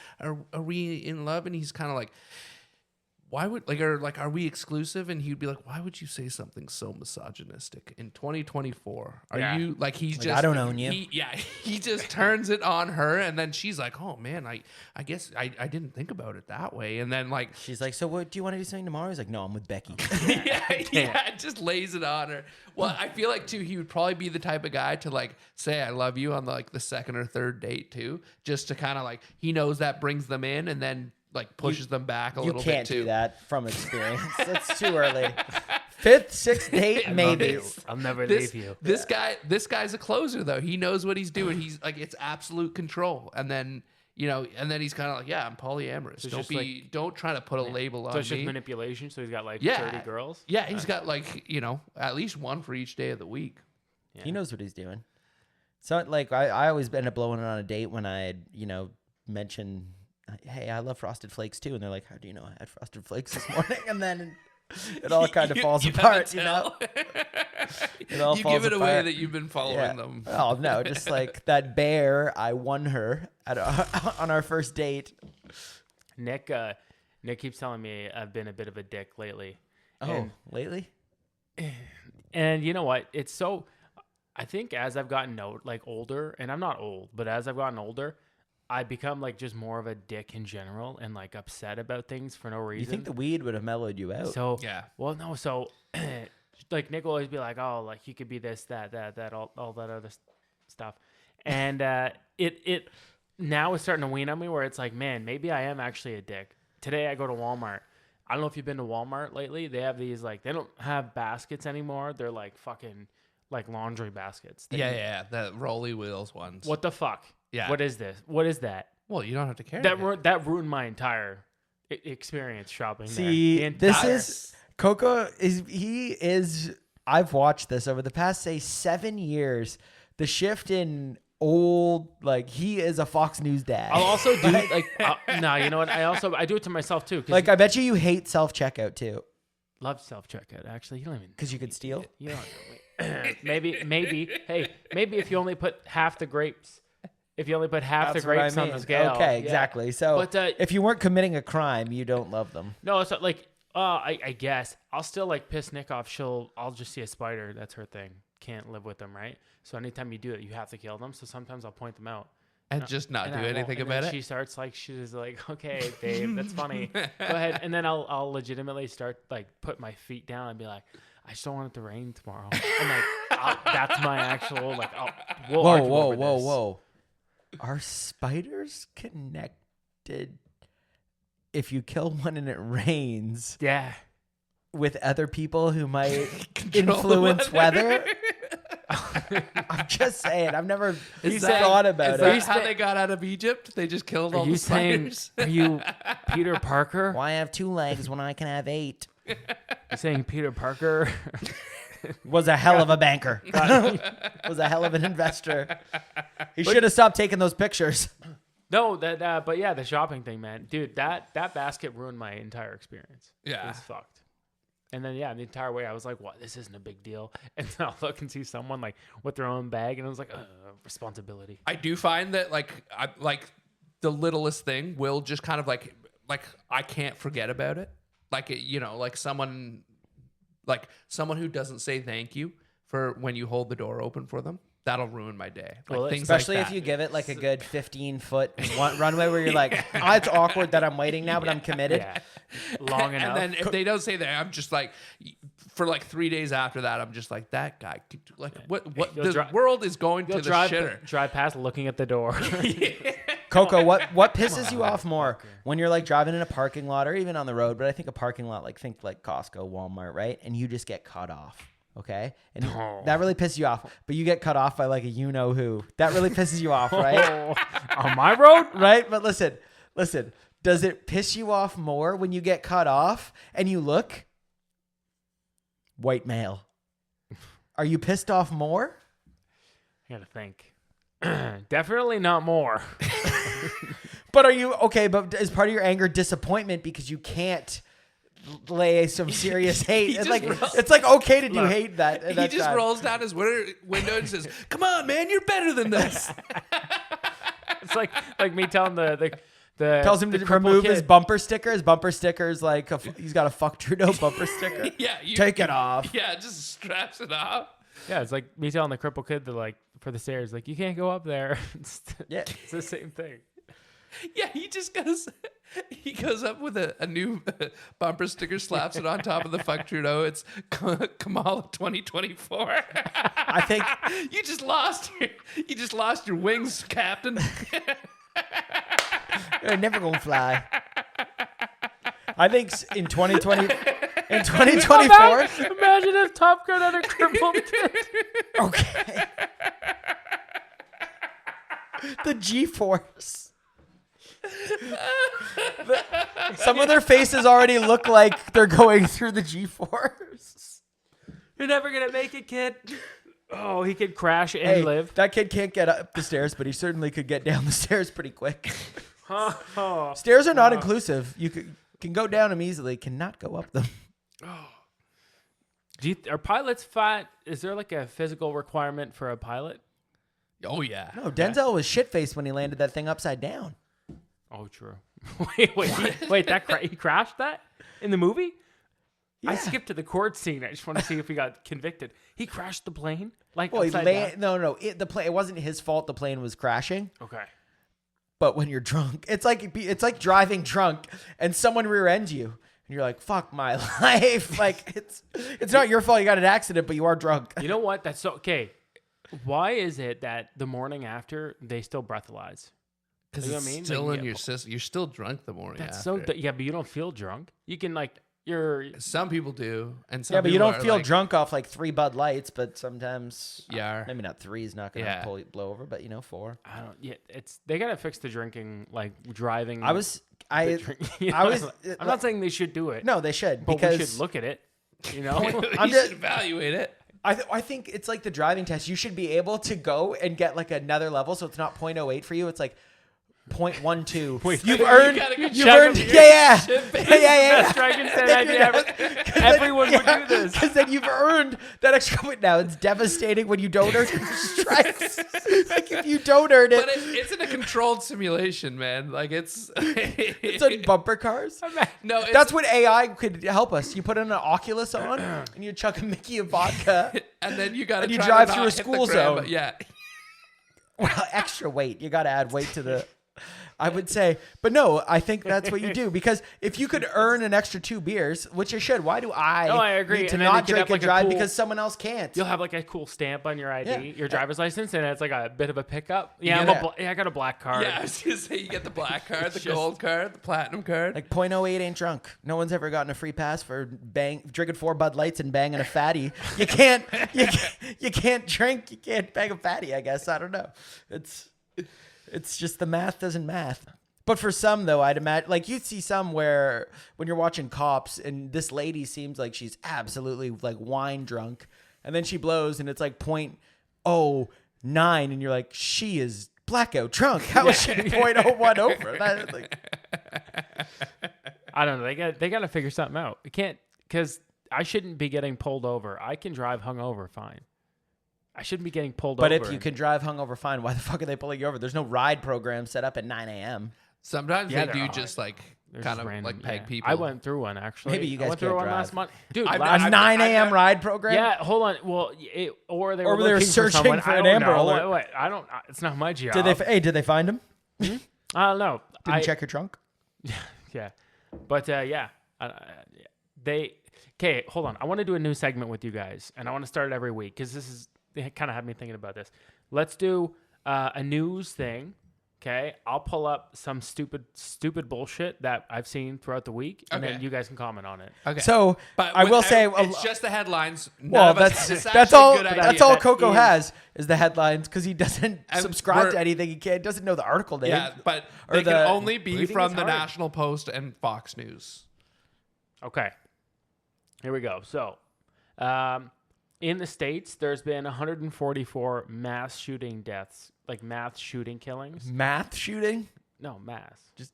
we in love? And he's kind of like, why would are we exclusive? And he'd be like, why would you say something so misogynistic in 2024? Are you like, he's just, I don't own you. He just turns it on her, and then she's like, oh man, I guess I didn't think about it that way. And then like She's like, so what, do you want to do something tomorrow? He's like, no, I'm with Becky. yeah, just lays it on her. Well, I feel like too, he would probably be the type of guy to like say I love you on like the second or third date too, just to kind of like, he knows that brings them in, and then like pushes them back a little bit too. You can't do that from experience. It's too early. 5th, 6th date, maybe. I'll never leave you. This guy's a closer though. He knows what he's doing. He's like, it's absolute control. And then, you know, and then he's kind of like, yeah, I'm polyamorous. So don't try to put a label on So it's just me. manipulation. So he's got like Yeah. 30 girls. Yeah, he's got like, you know, at least one for each day of the week. Yeah. He knows what he's doing. So like I always end up blowing it on a date when I, you know, mention, hey, I love Frosted Flakes too. And they're like, how do you know I had Frosted Flakes this morning? And then it all kind of falls apart, you know? It all you falls give it away apart. that you've been following them. Oh, no, just like that bear, I won her on our first date. Nick keeps telling me I've been a bit of a dick lately. Oh, lately? And you know what? It's so, I think as I've gotten older, and I'm not old, but as I've gotten older, I become like just more of a dick in general and like upset about things for no reason. You think the weed would have mellowed you out? So Yeah. Well, no. So like Nick will always be like, oh, like you could be this, that, all that other stuff, and it now is starting to wean on me where it's like, man, maybe I am actually a dick. Today I go to Walmart. I don't know if you've been to Walmart lately. They have these like, they don't have baskets anymore. They're like fucking like laundry baskets. Yeah, the rolly wheels ones. What the fuck? Yeah. What is this? What is that? Well, you don't have to carry That ruined my entire experience shopping See, there. this is Coco is I've watched this over the past say 7 years. The shift in old, like he is a Fox News dad. I'll also do no, you know what? I do it to myself too. Like I bet you hate self checkout too, love self checkout. Actually, you don't even because you could steal. You don't. Maybe. Hey, maybe if you only put half the grapes. If you only put half That's the grapes what I on mean. the scale. Okay, yeah. exactly. So But, if you weren't committing a crime, you don't love them. No, it's not like I guess I'll still like piss Nick off. I'll just see a spider. That's her thing. Can't live with them, right? So anytime you do it, you have to kill them. So sometimes I'll point them out. and just not do I won't. anything And about then it. She's like, okay, babe, that's funny. Go ahead. And then I'll legitimately start like put my feet down and be like, I just don't want it to rain tomorrow. And like that's my actual like. We'll argue over this. Whoa. Are spiders connected if you kill one and it rains Yeah. with other people who might Control influence the weather? I'm just saying. I've never Is thought about Is it. that how they got out of Egypt? They just killed all Are the you saying? spiders. Are you Peter Parker? Why have 2 legs when I can have 8? You saying Peter Parker? Was a hell of a banker. Was a hell of an investor. He should have stopped taking those pictures. No, but yeah, the shopping thing, man, dude, that basket ruined my entire experience. Yeah. It's fucked. And then the entire way I was like, "What? This isn't a big deal." And then I'll look and see someone like with their own bag, and I was like, "Responsibility." I do find that like the littlest thing will just kind of like I can't forget about it. Like you know, like someone who doesn't say thank you for when you hold the door open for them. That'll ruin my day. Like Well, things Especially like if that. you give it like a good 15-foot runway where you're like, oh, it's awkward that I'm waiting now, but I'm committed. Yeah, long enough. And then if they don't say that, I'm just like, for like 3 days after that, I'm just like, that guy. Like, what? You'll The world is going to you'll the drive shitter. drive past, looking at the door. Coco, what pisses you off more when you're like driving in a parking lot or even on the road? But I think a parking lot, like think like Costco, Walmart, right? And you just get cut off. Okay. And that really pisses you off. But you get cut off by like a you-know-who. That really pisses you off, right? On my road? Right? But listen. Does it piss you off more when you get cut off and you look? White male. Are you pissed off more? I gotta think. Definitely not more. But are you okay? But is part of your anger disappointment because you can't lay some serious hate. He It's just like rolls- it's like okay to do Look, hate that. He that just time. rolls down his window and says, "Come on, man, you're better than this." It's like me telling the Tells him to crippled remove kid. his bumper sticker. His bumper sticker is like he's got a fuck Trudeau bumper sticker. Yeah, Take it off. Yeah, just straps it off. Yeah, it's like me telling the crippled kid to for the stairs, like, you can't go up there. Yeah. It's the same thing. Yeah, he just goes. He goes up with a new bumper sticker, slaps it on top of the fuck Trudeau. It's Kamala 2024. I think You just lost your wings, Captain. they're never gonna fly. I think in 2020, in 2024. Imagine if Top Gun had a crippled kid. Okay. The G-force. Some of their faces already look like they're going through the G-force. You're never gonna make it, kid. Oh, he could crash and Hey, live. that kid can't get up the stairs, but he certainly could get down the stairs pretty quick. Oh. Stairs are not inclusive. You can go down them easily, cannot go up them. Are pilots fat? Is there like a physical requirement for a pilot? Oh yeah. No, Denzel was shit-faced when he landed that thing upside down. Oh, true. wait, he crashed that in the movie? I skipped to the court scene. I just want to see if he got convicted. He crashed the plane? Like Well, upside down? no. The plane. It wasn't his fault. The plane was crashing. Okay. But when you're drunk, it's like driving drunk and someone rear ends you, and you're like, "Fuck my life!" Like it's not your fault. You got an accident, but you are drunk. You know what? That's so okay. Why is it that the morning after they still breathalyze? Because You know it's what I mean? still Like, in yeah, your system. You're still drunk the morning That's after. yeah, but you don't feel drunk. You can you're Some people do, and some Yeah, but you people don't are feel like, drunk off like 3 Bud Lights, but sometimes Yeah. maybe not 3 is not gonna Yeah. blow over, but 4. I don't. Yeah, they gotta fix the drinking, like driving. I You know, was. I'm not saying they should do it. No, they should but because we should look at it. You know. you should evaluate it. I think it's like the driving test. You should be able to go and get like another level, so it's not 0.08 for you. It's like 0.12. You've earned. gotta go You've check earned. them. Yeah. Best Dragon Den idea ever. Everyone would do this. Because then you've earned that extra point. Now it's devastating when you don't earn your strikes. Like if you don't earn it, But it's in a controlled simulation, man. Like it's it's on bumper cars. no. It's, That's what AI could help us. You put in an Oculus on and you chuck a Mickey of vodka. and then you got and you to drive through a school zone. Yeah. Well, extra weight. You got to add weight to the. I would say, but no, I think that's what you do because if you could earn an extra 2 beers, which you should, why do I? No, I agree. Need to And then you not could drink have, and like, a drive cool- because someone else can't. You'll have like a cool stamp on your ID, Yeah. your driver's license, and it's like a bit of a pickup. Yeah, get I got a black card. Yeah, I was gonna say you get the black card, the just- gold card, the platinum card. Like 0.08 ain't drunk. No one's ever gotten a free pass for drinking 4 Bud Lights and banging a fatty. You can't drink. You can't bang a fatty. I guess I don't know. It's just the math doesn't math. But for some though, I'd imagine like you'd see some where when you're watching Cops and this lady seems like she's absolutely like wine drunk, and then she blows and it's like 0.09, and you're like, she is blackout drunk. How is she 0.01 over? That, like, I don't know. They got to figure something out. You can't because I shouldn't be getting pulled over. I can drive hungover fine. I shouldn't be getting pulled but over. if you can drive hungover fine, why the fuck are they pulling you over? There's no ride program set up at 9 a.m. Sometimes Yeah, they there do are. just like They're kind just of random, like peg yeah. people. I went through one actually. Maybe you guys I went through can't one drive. last month, dude. I've- last A I've- 9 a.m. I've- ride program? Yeah, hold on. Well, or they were Or they were looking searching for someone. for I an don't Amber know. Alert. Wait, I don't. It's not my job. Did they find him? I don't know. Didn't check your trunk? Yeah, but yeah, they. Okay, hold on. I want to do a new segment with you guys, and I want to start it every week because they kind of have me thinking about this. Let's do a news thing. Okay, I'll pull up some stupid bullshit that I've seen throughout the week, and then Okay. you guys can comment on it. Okay. So I will say, it's just the headlines. None well, of us- it's that's actually a all. good That's idea. all That Coco is- has is the headlines because he doesn't And subscribe we're- to anything. He can't doesn't know the article name. Yeah, but Or they can the only be reading from is the hard. National Post and Fox News. Okay, here we go. So, in the States, there's been 144 mass shooting deaths, like mass shooting killings. Math shooting. No, mass. Just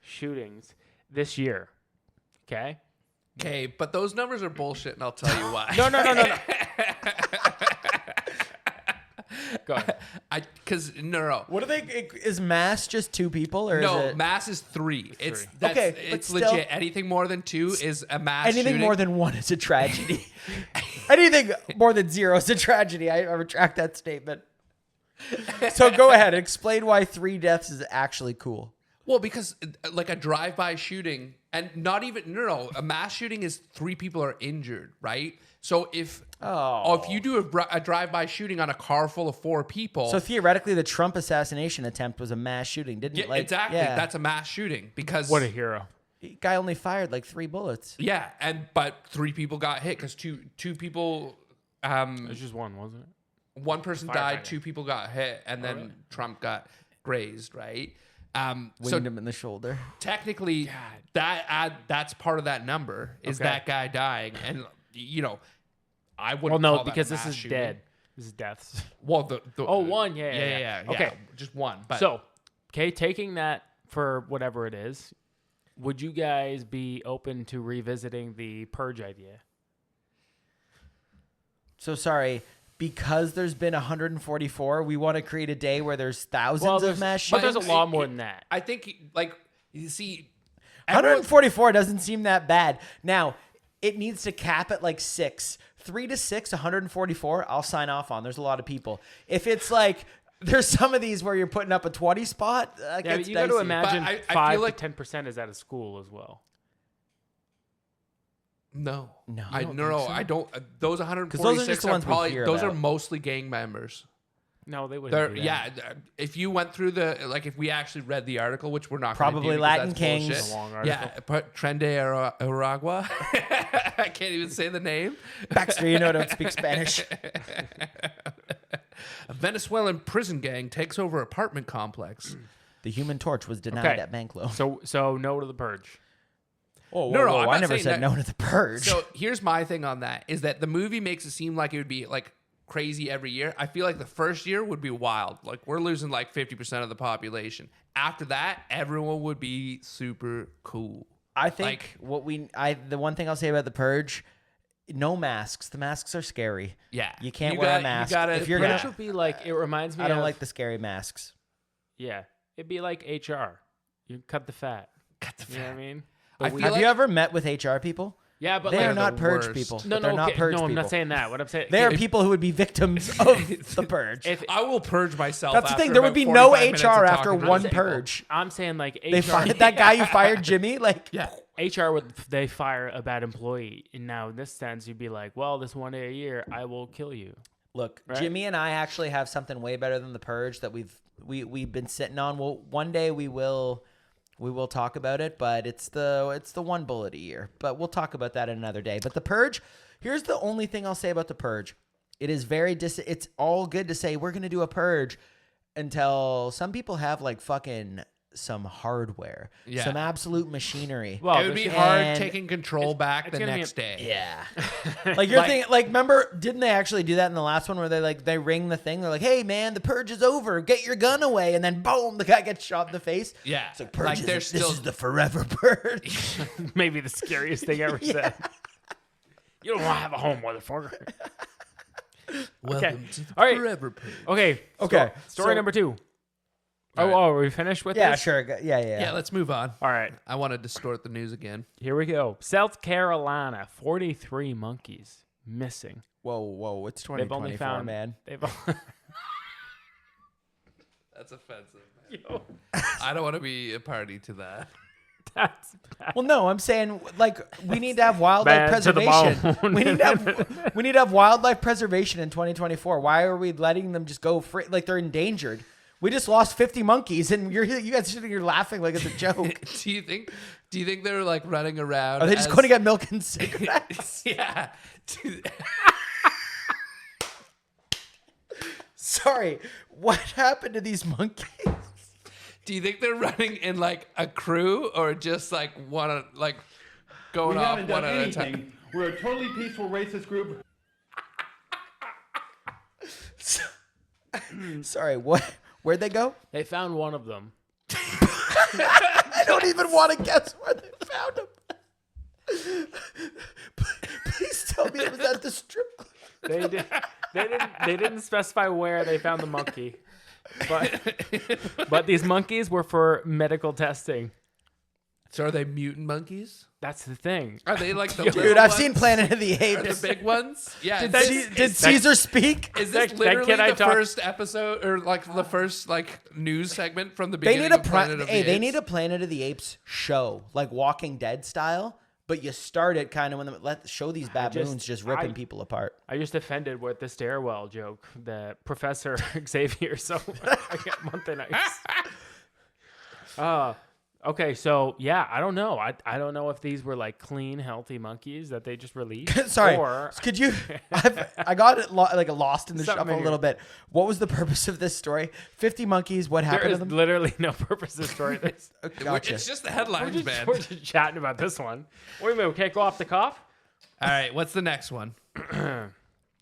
shootings this year. Okay. Okay, but those numbers are bullshit, and I'll tell you why. No. Go ahead. No. What are they? Is mass just 2 people or No, is it mass is 3. It's Three. that's, Okay, but it's still- legit. Anything more than 2 is a mass anything shooting. more than 1 is a tragedy? Anything more than 0 is a tragedy. I retract that statement. So go ahead, explain why 3 deaths is actually cool. Well, because like a drive-by shooting, and not even a mass shooting is 3 people are injured, right? So if you do a drive-by shooting on a car full of 4 people, So theoretically, the Trump assassination attempt was a mass shooting, didn't yeah, it? Like, exactly, yeah. that's a mass shooting because What a hero. Guy only fired like 3 bullets. yeah, but 3 people got hit because two people. It was just one, wasn't it? One person died, Firefighter. 2 people got hit, and then really? Trump got grazed, right? Winged So him in the shoulder. technically, that's part of that number is Okay. that guy dying, and I wouldn't. Well, no, call that a because this mass is shooting. dead. This is deaths. Well, the one, yeah. Okay, Okay. just one. But So, okay, taking that for whatever it is, would you guys be open to revisiting the purge idea? So sorry, because there's been 144, we want to create a day where there's thousands of mass but shootings. there's a lot more than that. I think, like, you see, everyone- 144 doesn't seem that bad. Now, it needs to cap at like 6. 3 to 6, 144, I'll sign off on. There's a lot of people. If it's like, there's some of these where you're putting up a 20 spot, that Yeah, but gets you got to dicey. imagine But I 5 feel like- to 10% is out of school as well. No, No. I You don't no, think so? I don't. Those 146 'Cause those are just the are ones we probably hear those are about. mostly gang members. No, they wouldn't. They're, do that. yeah, if you went through if we actually read the article, which we're not Probably gonna do because Latin that's Kings. bullshit. It's a long Yeah, article. but Tren de Aragua. I can't even say the name. Baxter, you know, don't speak Spanish. A Venezuelan prison gang takes over apartment complex. The Human Torch was denied Okay. at Banklow. So no to the purge. Oh, No, I'm I not never saying said that- no to the purge. So here's my thing on that: is that the movie makes it seem like it would be like crazy every year. I feel like the first year would be wild. Like we're losing like 50% of the population. After that, everyone would be super cool. I think the one thing I'll say about the purge, no masks. The masks are scary. Yeah, You can't You wear gotta- a mask. You gotta, If you're Purge gonna- would be like, it reminds me I don't of, like the scary masks. yeah, it'd be like HR. You cut the fat. cut the You know what I mean? I feel Have like you ever met with HR people? Yeah, but They like, are not the purge worst. people. no, but they're not okay, purge no, I'm people. not saying that. What I'm saying, They are okay, people who would be victims of the purge. if I will purge myself. That's the after thing. There would about be no 45 minutes of HR after talking to one these people. purge. I'm saying like HR, They fired that guy you fired, Jimmy. Like, Yeah. HR would they fire a bad employee, and now in this sense, you'd be like, well, this one day a year, I will kill you. look, Right. Jimmy and I actually have something way better than the purge that we've been sitting on. Well, one day we will talk about it, but it's the one bullet a year. But we'll talk about that another day. But the purge, here's the only thing I'll say about the purge. It is very it's all good to say we're going to do a purge until some people have like fucking some hardware, Yeah. some absolute machinery. Well, It would be there's- hard And taking control back it's the gonna be next day. Yeah. Like you're thinking, like, remember, didn't they actually do that in the last one where they ring the thing? They're like, hey man, the purge is over. Get your gun away. And then boom, the guy gets shot in the face. Yeah. It's like, purge Like, is, there's this still- is the forever purge. maybe the scariest thing ever said. You don't want to have a home, motherfucker. Welcome to the All right. forever purge. Okay. Okay, Story so- number 2. All right. Are we finished with Yeah, this? sure. Yeah. Yeah, let's move on. All right. I want to distort the news again. Here we go. South Carolina, 43 monkeys missing. Whoa. It's They've only 2024, found man. They've That's offensive. Yo, I don't want to be a party to that. that's bad. Well, no, I'm saying like we need to have wildlife Man to the preservation. bone. we need to have wildlife preservation in 2024. Why are we letting them just go free? Like they're endangered. We just lost 50 monkeys, and you guys sitting here laughing like it's a joke. Do you think they're like running around? Are they just as- going to get milk and cigarettes? Yeah. Sorry, what happened to these monkeys? Do you think they're running in like a crew or just like one like going We off haven't one done at a time? anything. We're a totally peaceful racist group. Sorry, what? Where'd they go? They found one of them. I don't even want to guess where they found them. told me it was at the strip club. They didn't specify where they found the monkey, but these monkeys were for medical testing. So are they mutant monkeys? That's the thing. Are they like the Dude, little I've ones? seen Planet of the Are Apes. the big ones? Yeah. Did Caesar speak? Is this that literally kid I the talked- first episode or like the first like news segment from the They beginning need a of Planet of the they Apes? need a Planet of the Apes show, like Walking Dead style. But you start it kind of when show these baboons just ripping people apart. I just offended with the stairwell joke that Professor Xavier. So I get month and ice. Okay, so yeah, I don't know. I don't know if these were like clean, healthy monkeys that they just released. Sorry, or could you? I got it lost in the Something shuffle a in little here. bit. What was the purpose of this story? 50 monkeys. What there happened is to them? literally no purpose to story this. Gotcha. It's just the headlines, man. We're just chatting about this one. Wait a minute, we can't go off the cuff? All right, what's the next one? All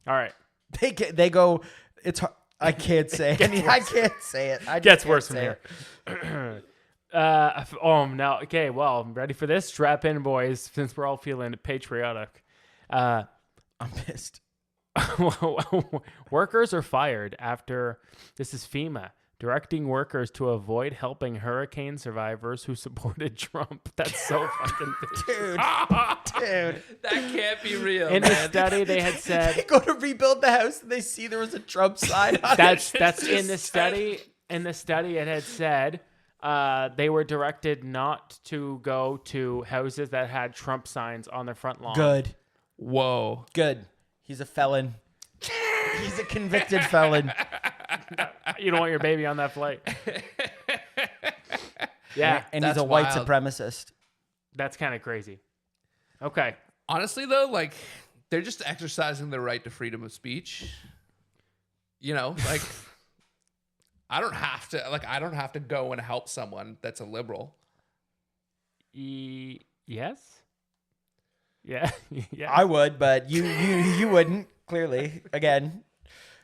right. They go. It's hard. I can't say it. I can't say it. I just Gets can't worse from say here. it. Now, okay, well, I'm ready for this. Strap in, boys, since we're all feeling patriotic. I'm pissed. Workers are fired after, this is FEMA, directing workers to avoid helping hurricane survivors who supported Trump. That's so fucking Dude. Dude. That can't be real, In the study, they had They said, go to rebuild the house and they see there was a Trump sign on it. that's in the study. In the study, it had said they were directed not to go to houses that had Trump signs on their front lawn. Good. Whoa. Good. He's a felon. He's a convicted felon. You don't want your baby on that flight. Yeah, And he's That's a white wild. supremacist. that's kind of crazy. Okay. Honestly, though, like they're just exercising their right to freedom of speech. You know, like I don't have to go and help someone that's a liberal. Yes. Yeah. Yeah. I would, but you wouldn't, clearly. Again.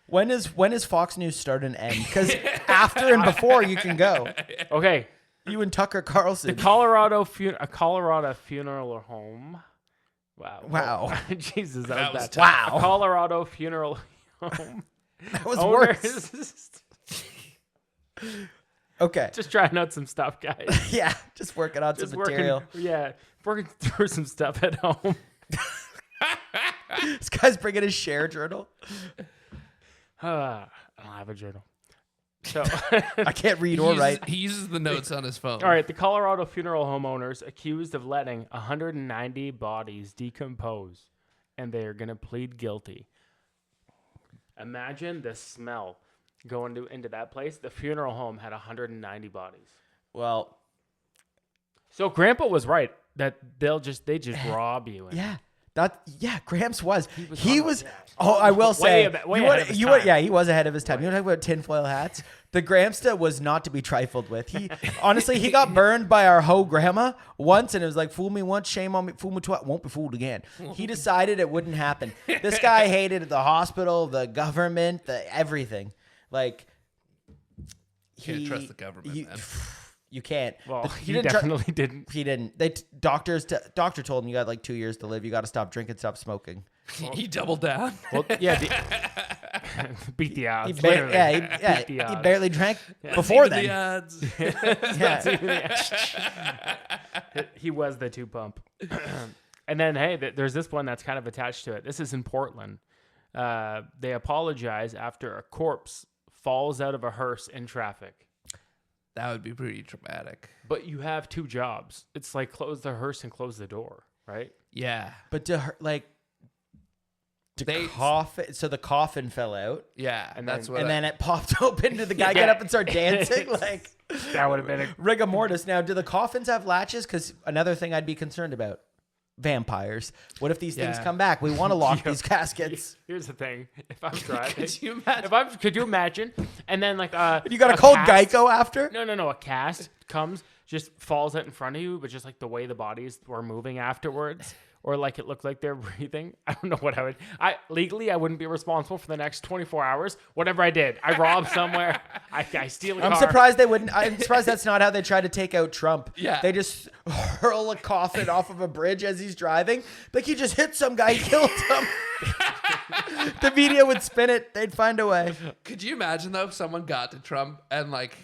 When is Fox News start and end? Because after and before you can go. Okay. You and Tucker Carlson. A Colorado funeral home. Wow. Wow. Jesus, That that was was bad. tough. A Colorado funeral home. That was worse. Owners. Okay. Just trying out some stuff, guys. Yeah. Just working on Just some material. working through some stuff at home. This guy's bringing his share journal. I don't have a journal. So, I can't read or write. He uses the notes on his phone. all right, the Colorado funeral homeowners accused of letting 190 bodies decompose, and they are going to plead guilty. Imagine the smell going into that place. The funeral home had 190 bodies. Well, So Grandpa was right that they just rob you. And yeah. Gramps was. He on- was. yeah. Oh, I will say. way you ahead would- of his you would- time. Yeah, he was ahead of his time. You want to talk about tinfoil hats? The Gramsta was not to be trifled with. He honestly, he got burned by our ho grandma once, and it was like, fool me once, shame on me. Fool me twice, won't be fooled again. He decided it wouldn't happen. This guy hated the hospital, the government, the everything. Like, Can't trust the government, man. You can't. Well, He he didn't try- definitely didn't. He didn't. Doctor told him you got like 2 years to live. You got to stop drinking, stop smoking. He doubled down. Well, yeah, beat the odds. He literally. yeah, Beat the he odds. barely drank before Even then. the odds. Yeah. He was the two pump. And then, hey, there's this one that's kind of attached to it. This is in Portland. They apologize after a corpse falls out of a hearse in traffic. That would be pretty traumatic. But you have two jobs. It's like close the hearse and close the door, right? Yeah. But to her, like, They- coffin. So the coffin fell out, Yeah. And that's then- what. and then it popped open. Did the guy Yeah. get up and start dancing? Like That would have been a rigor mortis. Now, do the coffins have latches? Because another thing I'd be concerned about: vampires. What if these things Yeah. come back? We want to lock these caskets. Here's the thing. If I'm driving, Could you imagine? could you imagine? And then like You got to call cast- Geico after? No. A cast comes, just falls out in front of you, but just like the way the bodies were moving afterwards or like it looked like they're breathing, I don't know what I would. Legally, I wouldn't be responsible for the next 24 hours. Whatever I did, I robbed somewhere, I steal a car. I'm surprised they wouldn't. I'm surprised that's not how they tried to take out Trump. Yeah. They just hurl a coffin off of a bridge as he's driving. Like he just hit some guy, killed him. The media would spin it. They'd find a way. Could you imagine though if someone got to Trump and like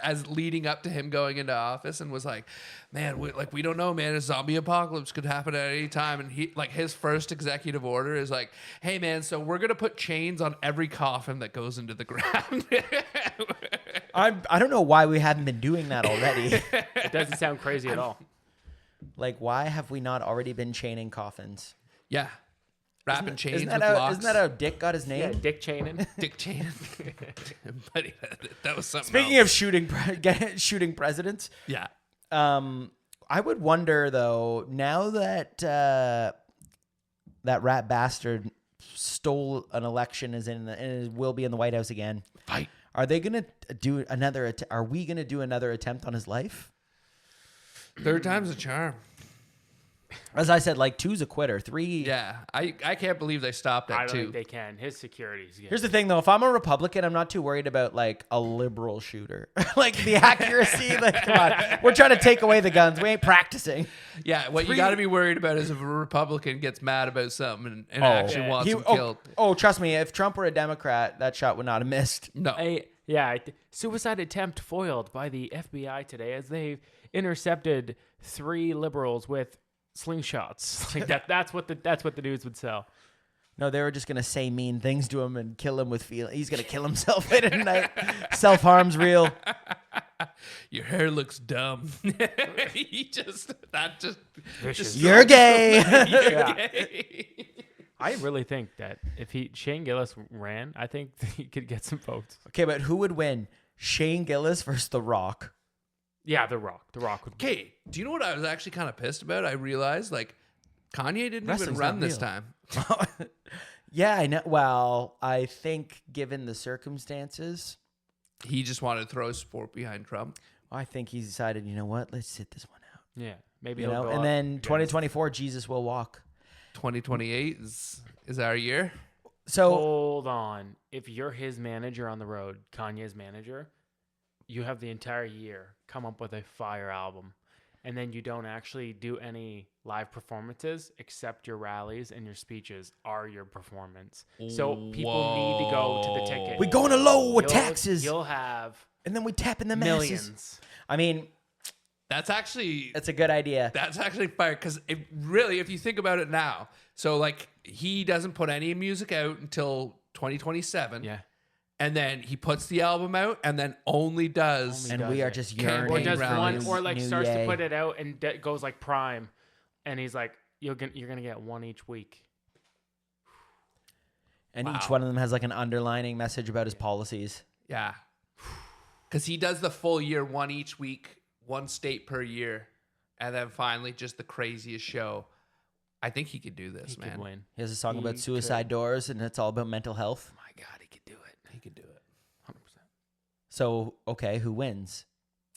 as leading up to him going into office and was like, man, we don't know, man, a zombie apocalypse could happen at any time, and he like his first executive order is like, hey man, so we're gonna put chains on every coffin that goes into the ground. I don't know why we haven't been doing that already. It doesn't sound crazy at all. Like, why have we not already been chaining coffins? Yeah. Wrapping chains with Isn't locks. that how Dick got his Yeah, name? Dick Cheney. Dick chain. Buddy, that was something Speaking else. of shooting presidents, Yeah. I would wonder though, now that that rat bastard stole an election, and will be in the White House again. Fight. Are they gonna do another? Are we gonna do another attempt on his life? Third time's a charm. As I said, like 2's a quitter. 3. Yeah. I can't believe they stopped I at don't 2. think they can. His security's good. Here's the thing, though. If I'm a Republican, I'm not too worried about like a liberal shooter. Like the accuracy. Like, come on, we're trying to take away the guns. We ain't practicing. Yeah, what you got to be worried about is if a Republican gets mad about something and actually wants him Oh, killed. oh, trust me. If Trump were a Democrat, that shot would not have missed. No. Suicide attempt foiled by the FBI today as they intercepted 3 liberals with slingshots. Like that's what the news would sell. No, they were just gonna say mean things to him and kill him with feeling. He's gonna kill himself later tonight. Self-harm's real. Your hair looks dumb. Vicious. You're gay. Yeah. gay. I really think that if Shane Gillis ran, I think he could get some votes. Okay, but who would win? Shane Gillis versus The Rock. Yeah, The Rock. The Rock would. Okay, do you know what I was actually kind of pissed about? I realized like Kanye didn't Wrestling's even run not this real. time. Yeah, I know. Well, I think given the circumstances, He just wanted to throw his sport behind Trump. I think he decided, you know what? Let's sit this one out. Yeah, maybe You he'll know, go and up then against- 2024, Jesus will walk. 2028 is our year. So Hold on. If you're his manager on the road, Kanye's manager, you have the entire year come up with a fire album, and then you don't actually do any live performances except your rallies and your speeches are your performance. So people need to go to the ticket. we're going to low with You'll- taxes, You'll have and then we tap in the masses. millions. I mean, That's actually it's a good idea. That's actually fire because really, if you think about it now, so like he doesn't put any music out until 2027. Yeah. And then he puts the album out and then only does. And does we are it. just Can't yearning. Or does rallies. one, new- or like new starts yay. to put it out and goes like prime, and he's like, you're gonna get one each week. And Wow. each one of them has like an underlining message about his policies. Yeah. Because he does the full year, one each week, one state per year. And then finally, just the craziest show. I think he could do this, He man. could win. He has a song He about suicide doors, and it's all about mental health. My God, he could do it. He could do it. 100%. So, okay, who wins?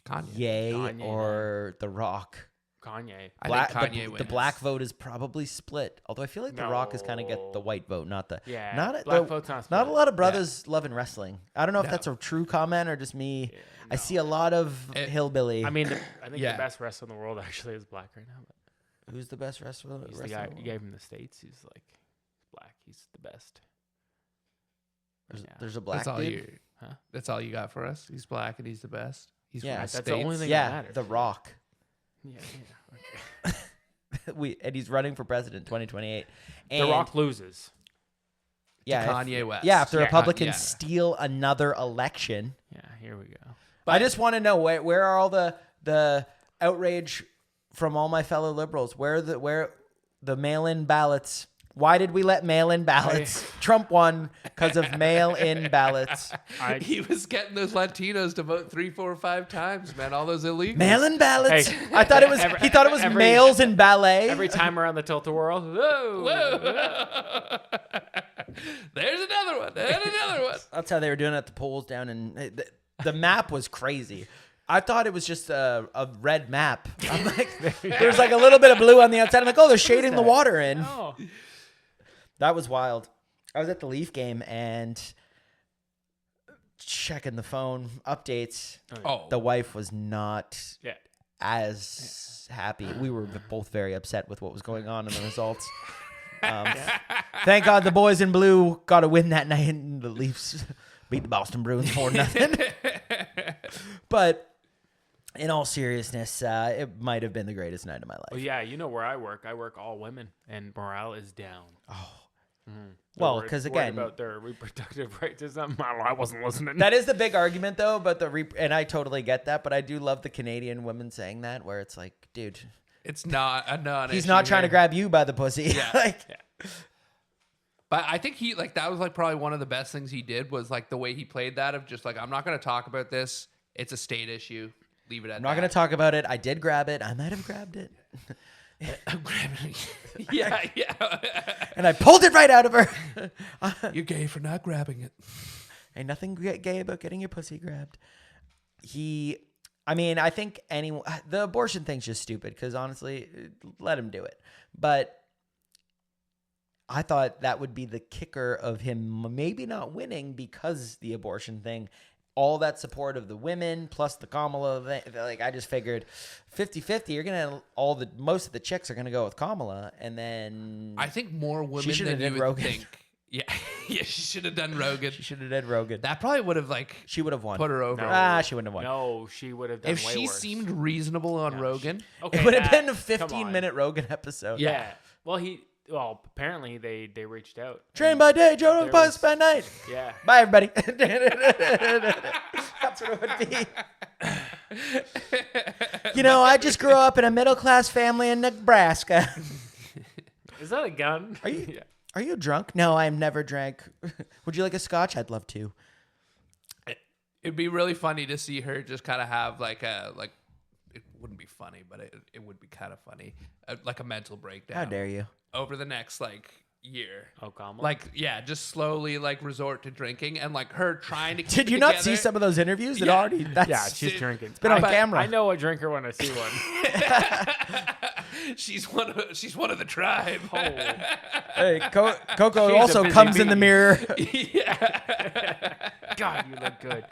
Kanye. Ye Kanye, or The Rock? Kanye. I think Kanye the wins. black vote is probably split. Although I feel like The Rock is kind of get the white vote, not the Yeah, Not black the- vote's not Not a split. lot of brothers loving wrestling. I don't know if No. that's a true comment or just me. I see a lot of hillbilly. I mean, I think Yeah. the best wrestler in the world actually is black right now. But who's the best wrestler? he's the guy from the States. He's like black. He's the best. Yeah. There's a black That's all dude. you. Huh? That's all you got for us. He's black and he's the best. He's Yeah, from That's the the only States. thing that Yeah, matters. The Rock. Yeah. Okay. And he's running for president 2028. And The Rock loses. yeah, if- Kanye West. Yeah, if the Yeah, Republicans yeah. steal another election. Yeah. Here we go. I just want to know where are all the outrage from all my fellow liberals? Where the mail-in ballots? Why did we let mail-in ballots? Trump won because of mail-in ballots. He was getting those Latinos to vote 3, 4, 5 times, man. All those illegals. Mail-in ballots. Hey, I thought it was. He thought it was males in ballet. Every time around the tilt-a-whirl, whoa. There's another one. And another one. That's how they were doing it at the polls down in. The map was crazy. I thought it was just a red map. I'm like, there's like a little bit of blue on the outside. I'm like, oh, they're shading the water in. Oh. That was wild. I was at the Leaf game and checking the phone updates. Oh, The wife was not Yeah. as happy. We were both very upset with what was going on in the results. Thank God the boys in blue got a win that night, and the Leafs beat the Boston Bruins 4-0. But in all seriousness, it might have been the greatest night of my life. Well, yeah, you know where I work. I work all women, and morale is down. Well, They're because worried again, about their reproductive rights or something. I wasn't listening. that is the big argument, though. But and I totally get that. But I do love the Canadian women saying that, where it's like, dude, it's not a non. he's not trying to grab you by the pussy. Yeah. Like, But I think that was like probably one of the best things he did was like the way he played that of just like, I'm not going to talk about this. It's a state issue. Leave it at I'm not going to talk about it. I did grab it. I might have grabbed it. I'm grabbing it. Yeah. And I pulled it right out of her. You're gay for not grabbing it. Ain't nothing gay about getting your pussy grabbed. I think the abortion thing's just stupid because honestly, let him do it. But I thought that would be the kicker of him maybe not winning because the abortion thing, all that support of the women plus the Kamala thing, like I just figured 50-50, you're going to most of the chicks are going to go with Kamala, and then I think more women shoulda than did you would Rogan. think. Yeah, she should have done Rogan. she should have did Rogan. That probably would have like She would have won. put her over. No. She wouldn't have won. No, she would have done If way she worse. seemed reasonable on Rogan, Okay, It would have been a come on. 15-minute Rogan episode. Yeah. Well, apparently they reached out. Train by day, Joe There Post was- by night. Yeah. Bye, everybody. That's what it would be. I just grew up in a middle-class family in Nebraska. Is that a gun? Are you Yeah. Are you drunk? No, I've never drank. Would you like a scotch? I'd love to. it'd be really funny to see her just kind of have like it wouldn't be funny, but it would be kind of funny, like a mental breakdown. How dare you? Over the next year. Oh, Kamala? Like, yeah, just slowly resort to drinking and her trying to keep Did it you not together. see some of those interviews? It Yeah. already. That's, yeah, she's drinking. It's been on camera. I know a drinker when I see one. She's one of the tribe. Hey, Coco She's a also busy comes in the bee. mirror. God, you look good.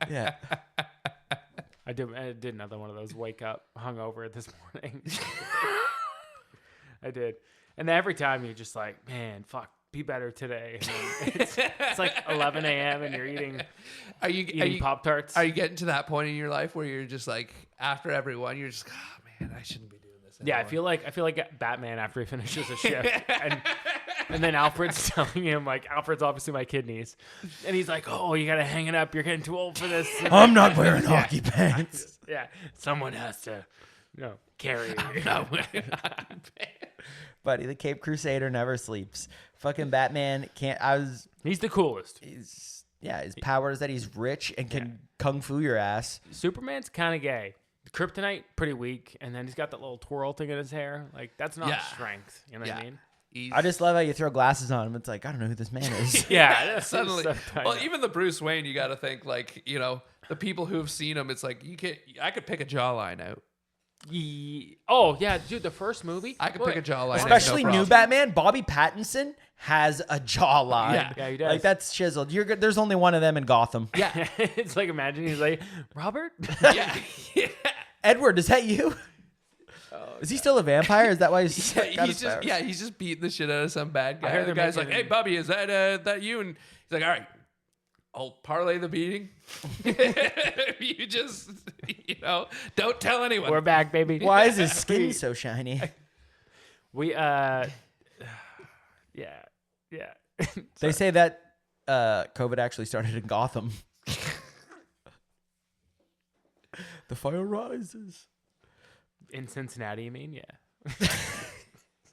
Yeah. I did another one of those wake up hungover this morning. I did. And every time you're just like, man, fuck, be better today. And then it's like 11 a.m. and you're eating Pop-Tarts. Are you getting to that point in your life where you're just like, after everyone, you're just, oh man, I shouldn't be doing this anymore. Yeah, I feel like Batman after he finishes a shift, and then Alfred's telling him Alfred's obviously my kidneys, and he's like, "Oh, you gotta hang it up. You're getting too old for this." I'm not wearing hockey pants. Yeah, someone has to, carry. Buddy, the Cape Crusader never sleeps. Fucking Batman can't. He's the coolest. His power is that he's rich and can kung fu your ass. Superman's kind of gay. Kryptonite, pretty weak, and then he's got that little twirl thing in his hair. That's not strength. You know what I mean? I just love how you throw glasses on him. It's like, I don't know who this man is. Yeah, Suddenly, so well, even the Bruce Wayne, you got to think the people who've seen him. It's like I could pick a jawline out. Oh yeah, dude, the first movie. I could pick a jawline, Especially no new problem. Batman. Bobby Pattinson has a jawline. Yeah, he does. That's chiseled. There's only one of them in Gotham. Yeah, It's like imagine he's like Robert. yeah. Edward, is that you? Is he still a vampire? Is that why he's He's just beating the shit out of some bad guy. heard The they're guy's like, making- "Hey, Bubby, is that you?" And he's like, "All right, I'll parlay the beating. You just, don't tell anyone." We're back, baby. Why is his skin so shiny? We yeah. They say that COVID actually started in Gotham. The fire rises. In Cincinnati, you mean? Yeah.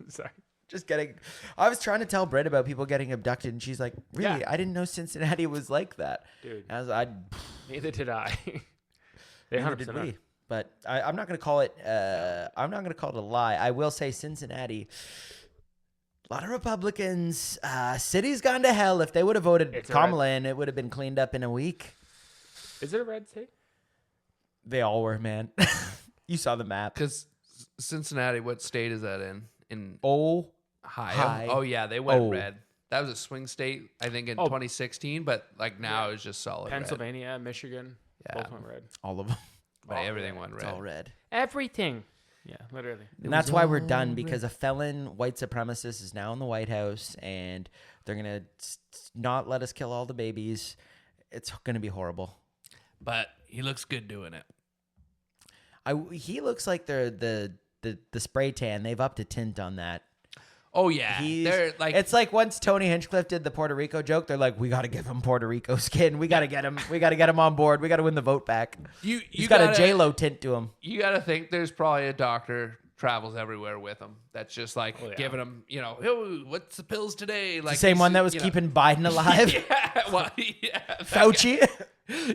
Sorry. Just getting. I was trying to tell Britt about people getting abducted, and she's like, "Really? Yeah. I didn't know Cincinnati was like that." Dude. Neither did I. They Neither 100% did are. we. But I'm not going to call it. I'm not going to call it a lie. I will say Cincinnati. A lot of Republicans. City's gone to hell. If they would have voted It's a Kamala in, it would have been cleaned up in a week. Is it a red state? They all were, man. You saw the map. Because Cincinnati, what state is that in? In Oh, Ohio. Hi. Oh yeah, they went Oh. red. That was a swing state, I think, in 2016. But like now, it's just solid red. Pennsylvania, Michigan, Yeah. both went red. all of them. But everything went It's red. all red. Everything. Yeah, literally. And that's why we're done, because a felon white supremacist is now in the White House, and they're going to not let us kill all the babies. It's going to be horrible. But he looks good doing it. He looks like the spray tan. They've upped a tint on that. Oh yeah, they're like It's like once Tony Hinchcliffe did the Puerto Rico joke, they're like, we got to give him Puerto Rico skin. We got to get him. We got to get him on board. We got to win the vote back. you He's got a gotta- J-Lo tint to him. You got to think there's probably a doctor travels everywhere with him. That's just like giving him, oh, what's the pills today? Like The same he's, one that was you know- keeping Biden alive. Yeah, well, yeah, Fauci.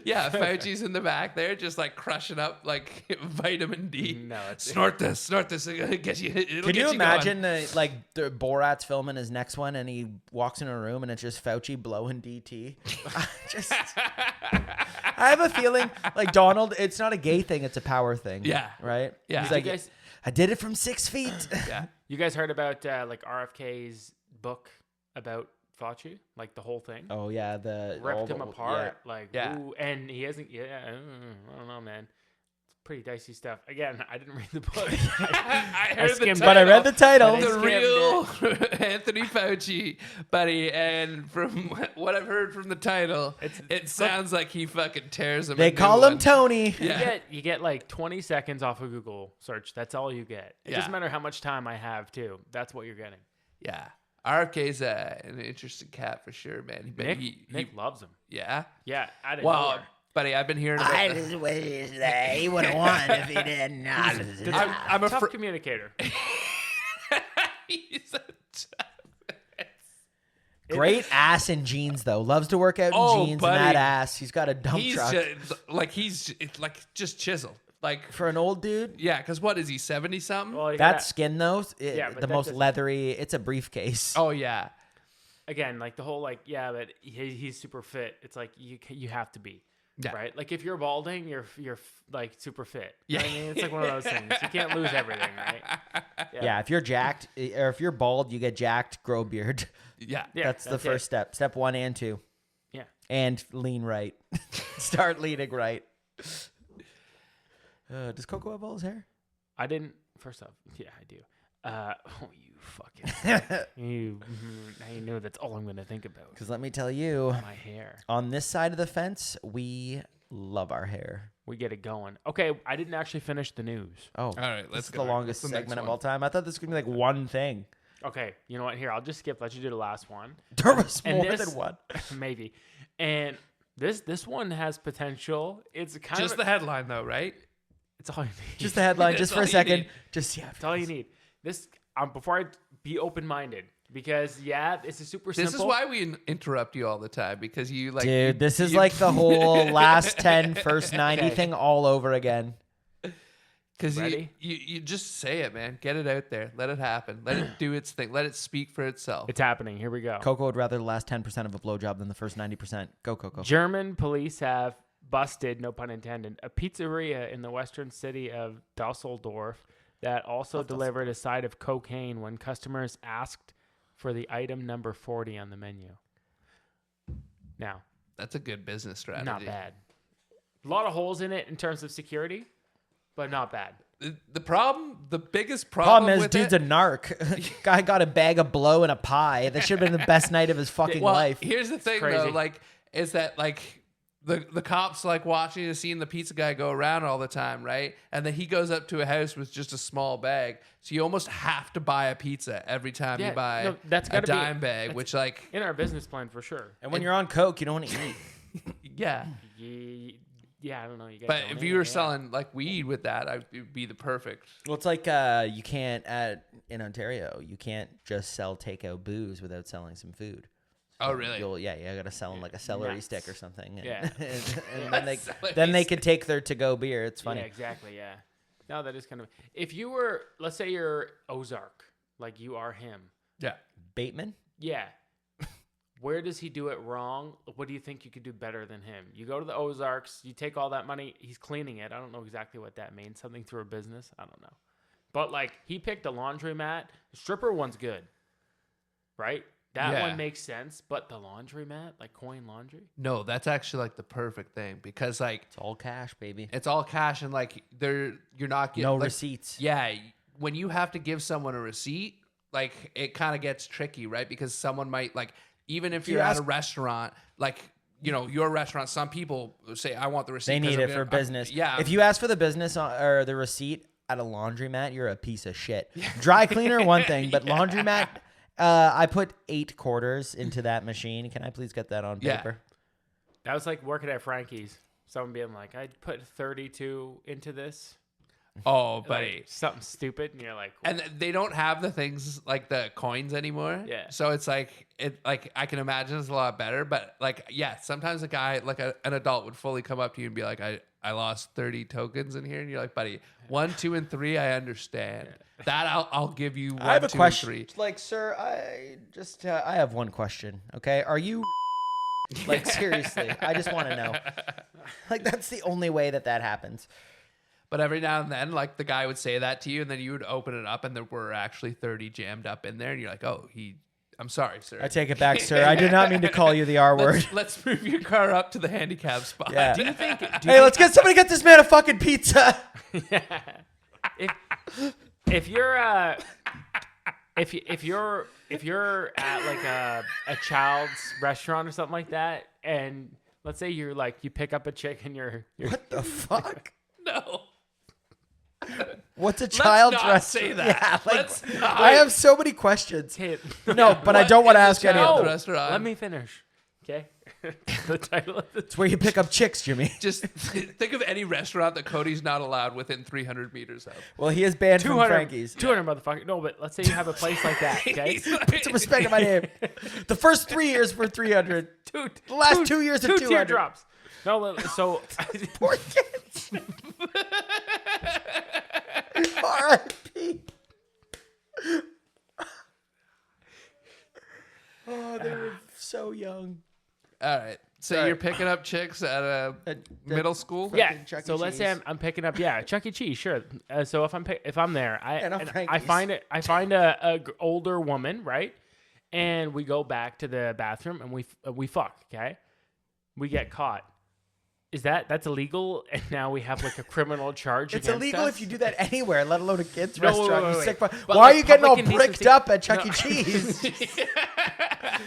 yeah, Fauci's in the back there, just like crushing up like vitamin D. No, it's snort this, it'll get you. It'll Can get you going. imagine the Borat's filming his next one and he walks in a room and it's just Fauci blowing DT? I have a feeling like Donald, it's not a gay thing, it's a power thing. Yeah. Right? Yeah. He's Did like, you guys- I did it from 6 feet. Yeah, You guys heard about like RFK's book about Fauci, like the whole thing? Oh yeah, Ripped him apart, like Yeah. ooh, and he hasn't. Yeah, I don't know, man. It's pretty dicey stuff. Again, I didn't read the book. I heard the skimmed title. But I read the title. But The skimmed real Anthony Fauci, buddy, and from what I've heard from the title, it sounds like he fucking tears him. They call him Tony. Yeah. You get like 20 seconds off of Google search. That's all you get. It Yeah. doesn't matter how much time I have too. That's what you're getting. Yeah. RFK's an interesting cat for sure, man. But Nick loves him. yeah. Yeah, I didn't Well, know. buddy, I've been hearing about that. just wish that he would have won if he didn't. I'm a Tough communicator. He's a Great ass in jeans though. Loves to work out in Oh, jeans buddy. and that ass. He's got a dump he's truck. it's like just chiseled. Like For an old dude, yeah, because what is he, 70 something? Well, that skin though, Yeah, but the that most doesn't- leathery. It's a briefcase. Oh yeah. again, like the whole like but he's super fit. It's like you have to be. Yeah. Right? Like if you're balding, you're like super fit. Yeah. I mean, it's like one of those things. You can't lose everything, right? Yeah, if you're jacked or if you're bald, you get jacked, grow a beard. Yeah. That's the it. first step. Step 1 and 2. Yeah. And lean right. Start leaning right. Does Coco have all his hair? I didn't. First off, yeah, I do. Oh, you fucking. I knew that's all I'm going to think about. Because let me tell you, My hair. on this side of the fence, we love our hair. We get it going. Okay, I didn't actually finish the news. Oh, All right, this let's is go. the longest What's the next segment of one? all time. I thought this was going to be like one thing. Okay, you know what? Here, I'll just skip. Let you do the last one. There was And more this- than one. Maybe. And this one has potential. It's kind Just of the headline though, right? It's all you need. Just the headline, That's just for all a you second. need. Just, yeah. That's all you need. This before I be open-minded, because this is super simple. This is why we interrupt you all the time, because you like Dude, this is you- like the whole last 10, first 90 Okay. thing all over again. Because Ready? you just say it, man. Get it out there. Let it happen. Let it do its thing. Let it speak for itself. It's happening. Here we go. Coco would rather the last 10% of a blowjob than the first 90%. Go, Coco. German police have busted, no pun intended, a pizzeria in the western city of Dusseldorf that also delivered a side of cocaine when customers asked for the item number 40 on the menu. Now, That's a good business strategy. not bad. A lot of holes in it in terms of security, but not bad. The biggest Problem problem is, with dude's it, a narc. Guy got a bag of blow and a pie. That should have been the best night of his fucking well, life. here's the thing crazy. though, like, is that like the cops like watching and seeing the pizza guy go around all the time, right? And then he goes up to a house with just a small bag, so you almost have to buy a pizza every time Yeah, you buy no, that's a gotta be- dime bag, that's- which like In our business plan, for sure. And when you're on coke, you don't want to eat. yeah. Yeah, I don't know. You But if you were selling like weed with that, it would be the perfect. Well, it's like you can't in Ontario. You can't just sell takeout booze without selling some food. Oh really? You gotta sell them like a celery Nuts. stick or something. And, Yeah. and then Celery then they stick. could take their to-go beer. It's funny. Yeah, exactly. Yeah. No, that is kind of. If you were, let's say you're Ozark, like you are him. Yeah. Bateman. Yeah. where does he do it wrong? What do you think you could do better than him? You go to the Ozarks, you take all that money, he's cleaning it. I don't know exactly what that means. Something through a business. I don't know. But like he picked a laundromat. The stripper one's good. Right? That one makes sense. But the laundromat, like Coin Laundry? No, that's actually like the perfect thing because like It's all cash, baby. it's all cash and like you're not getting No like, receipts. Yeah, when you have to give someone a receipt, like it kind of gets tricky, right? Because someone might like even if you're at a restaurant, like your restaurant, some people say I want the receipt. They need it for business. Yeah. If you ask for the business or the receipt at a laundromat, you're a piece of shit. Dry cleaner, one thing, but laundromat, I put 8 quarters into that machine. Can I please get that on paper? That was like working at Frankie's. Someone being like, I put 32 into this. Oh, buddy. Like, something stupid. And you're like, And they don't have the things like the coins anymore. Yeah. So it's like I can imagine it's a lot better, but like sometimes a guy like an adult would fully come up to you and be like, I lost 30 tokens in here, and you're like, buddy, 1, 2, and 3, I understand. That I'll give you 1, I have a 2, question. and 3. Like, sir, I have one question. Okay, are you like seriously? I just want to know. Like, that's the only way that happens. But every now and then, like the guy would say that to you, and then you would open it up, and there were actually 30 jammed up in there, and you're like, oh, I'm sorry, sir. I take it back, sir. I did not mean to call you the R word. Let's move your car up to the handicap spot. Yeah. do you think? Hey, let's get somebody get this man a fucking pizza. If you're if you're at like a child's restaurant or something like that, and let's say you're like you pick up a chick and you're What the fuck? No. What's a child's not restaurant? say that. Yeah, like, Let's not. I have so many questions. okay, No, but I don't want to ask any of child them. restaurant? let me finish. Okay, the title of the It's where you pick up chicks, Jimmy. Just think of any restaurant that Cody's not allowed within 300 meters of. Well, he is banned from 200 Frankie's. 200 motherfucker. No, but let's say you have a place like that. Okay, Put some respect on my name. The first 3 years were 300. Dude, The last 2 years are 2 200. teardrops. No, so Poor kids. R.I.P. Oh, they were so young. All right. So Sorry. you're picking up chicks at a middle school? yeah. Chuck E. So let's say Cheese. I'm picking up Chuck E. Cheese, sure. So if I'm there, And a I Frankie's. find a older woman, right? And we go back to the bathroom and we fuck. Okay, we get caught. Is that's illegal? And now we have like a criminal charge. It's against illegal us? if you do that anywhere, let alone a kid's No, wait, restaurant. wait, you wait. sick fuck. But Why like are you getting all public bricked indecency- up at Chuck E. No. Cheese?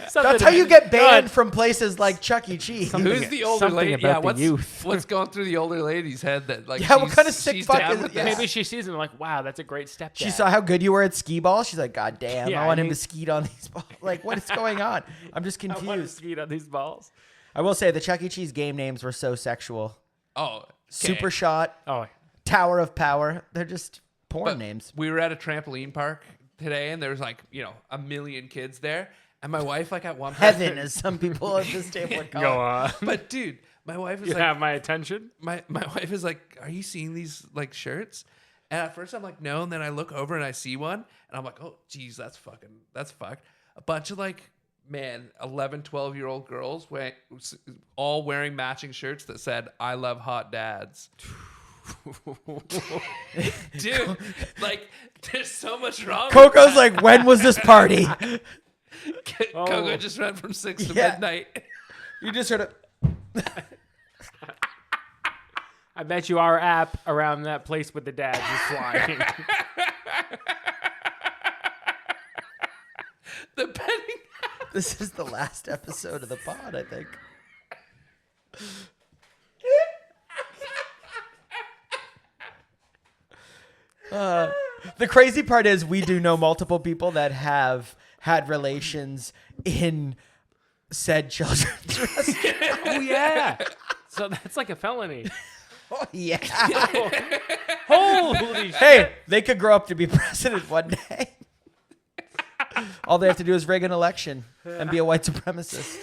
Something That's how you about- get banned from places like Chuck E. Cheese. Who's the older Something lady? about Yeah, the what's youth. what's going through the older lady's head that like? Yeah, what she's- kind of sick she's fuck down is- with yeah. this? Maybe she sees him like, wow, that's a great stepdad. She saw how good you were at skee ball. She's like, God damn, Yeah, I want I him to mean- skeet on these balls. Like, what is going on? I'm just I want to confused. skeet on these balls. I will say the Chuck E. Cheese game names were so sexual. Oh, okay. Super Shot, Oh, Tower of Power. They're just porn But names. We were at a trampoline park today, and there was like a million kids there, and my wife like at one point. Heaven, as some people at this table would call go it. on. But dude, my wife is You like, have my attention. my wife is like, are you seeing these like shirts? And at first I'm like, no, and then I look over and I see one, and I'm like, oh geez, that's fucked. A bunch of like 11, 12-year-old girls all wearing matching shirts that said I love hot dads. Dude, like there's so much wrong with Coco's that. like, when was this party? Coco just went from 6 to Yeah. midnight. You just heard it. I bet you our app around that place with the dads is flying. The betting. This is the last episode of the pod, I think. The crazy part is we do know multiple people that have had relations in said children's restaurant. Oh yeah. So that's like a felony. Oh, yeah. Holy shit. Hey, they could grow up to be president one day. All they have to do is rig an election and be a white supremacist.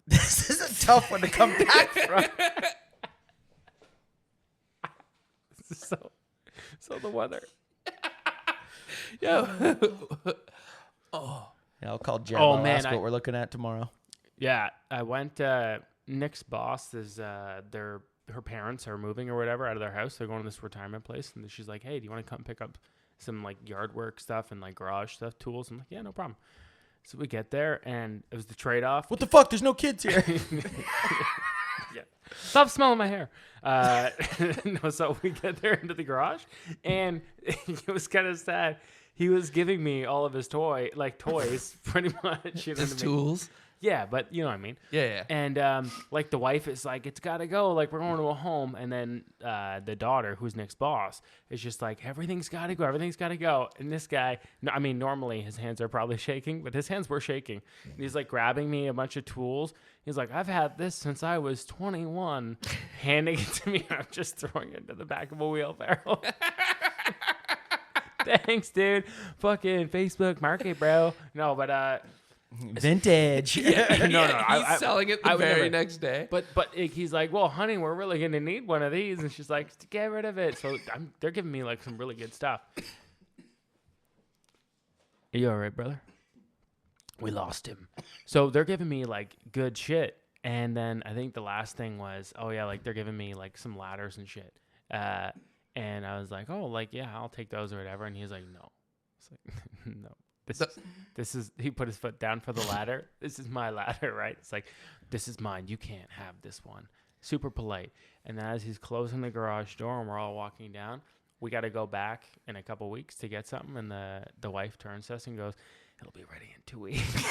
This is a tough one to come back from. So the weather. Yeah. Yeah, I'll call Jeb. Oh, I'll man, ask what we're looking at tomorrow. Yeah, I went. Nick's boss is her parents are moving or whatever out of their house. They're going to this retirement place, and she's like, "Hey, do you want to come pick up some like yard work stuff and like garage stuff, tools?" I'm like, "Yeah, no problem." So we get there, and it was the trade off. What the fuck? There's no kids here. Yeah. Stop smelling my hair. No, so we get there into the garage, and it was kind of sad. He was giving me all of his toys, pretty much. You know His what I mean? tools. Yeah, but you know what I mean. Yeah. And like the wife is like, it's gotta go. Like we're going to a home, and then the daughter, who's Nick's boss, is just like, everything's gotta go. Everything's gotta go. And this guy, I mean, normally his hands are probably shaking, but his hands were shaking. And he's like grabbing me a bunch of tools. He's like, I've had this since I was 21, handing it to me. And I'm just throwing it into the back of a wheelbarrow. Thanks, dude. Fucking Facebook market, bro. No, but Vintage. no. He's selling it the would very never- next day. But he's like, well, honey, we're really gonna need one of these, and she's like, get rid of it. So they're giving me like some really good stuff. Are you all right, brother? We lost him. So they're giving me like good shit, and then I think the last thing was, oh yeah, like they're giving me like some ladders and shit. And I was like, oh, like yeah, I'll take those or whatever. And he's like, no. It's like, no. This is he put his foot down for the ladder. This is my ladder, right? It's like, this is mine. You can't have this one. Super polite. And then as he's closing the garage door and we're all walking down, we got to go back in a couple weeks to get something. And the wife turns to us and goes, it'll be ready in 2 weeks.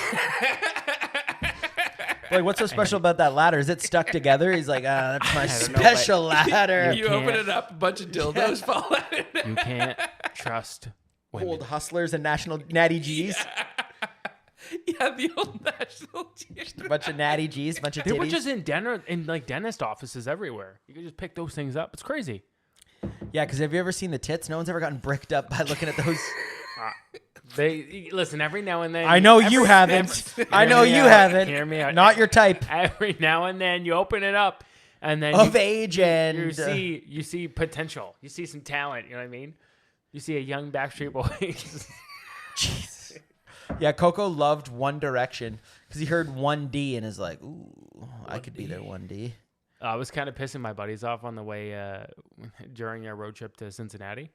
Like, what's so special about that ladder? Is it stuck together? He's like, that's my don't know, special ladder. You open it up, a bunch of dildos fall out. You can't trust women. Old hustlers and national natty G's. Yeah, the old national team. A bunch of natty G's, a bunch of They were titties. just in like dentist offices everywhere. You could just pick those things up. It's crazy. Yeah, because have you ever seen the tits? No one's ever gotten bricked up by looking at those. They listen every now and then. I know you haven't. I know you haven't. Hear me out. Not your type. Every now and then you open it up, and then Of age and you see potential. You see some talent. You know what I mean? You see a young Backstreet Boys. Jeez. Yeah, Coco loved One Direction because he heard 1D and is like, ooh, I could be their 1D. I was kind of pissing my buddies off on the way during our road trip to Cincinnati,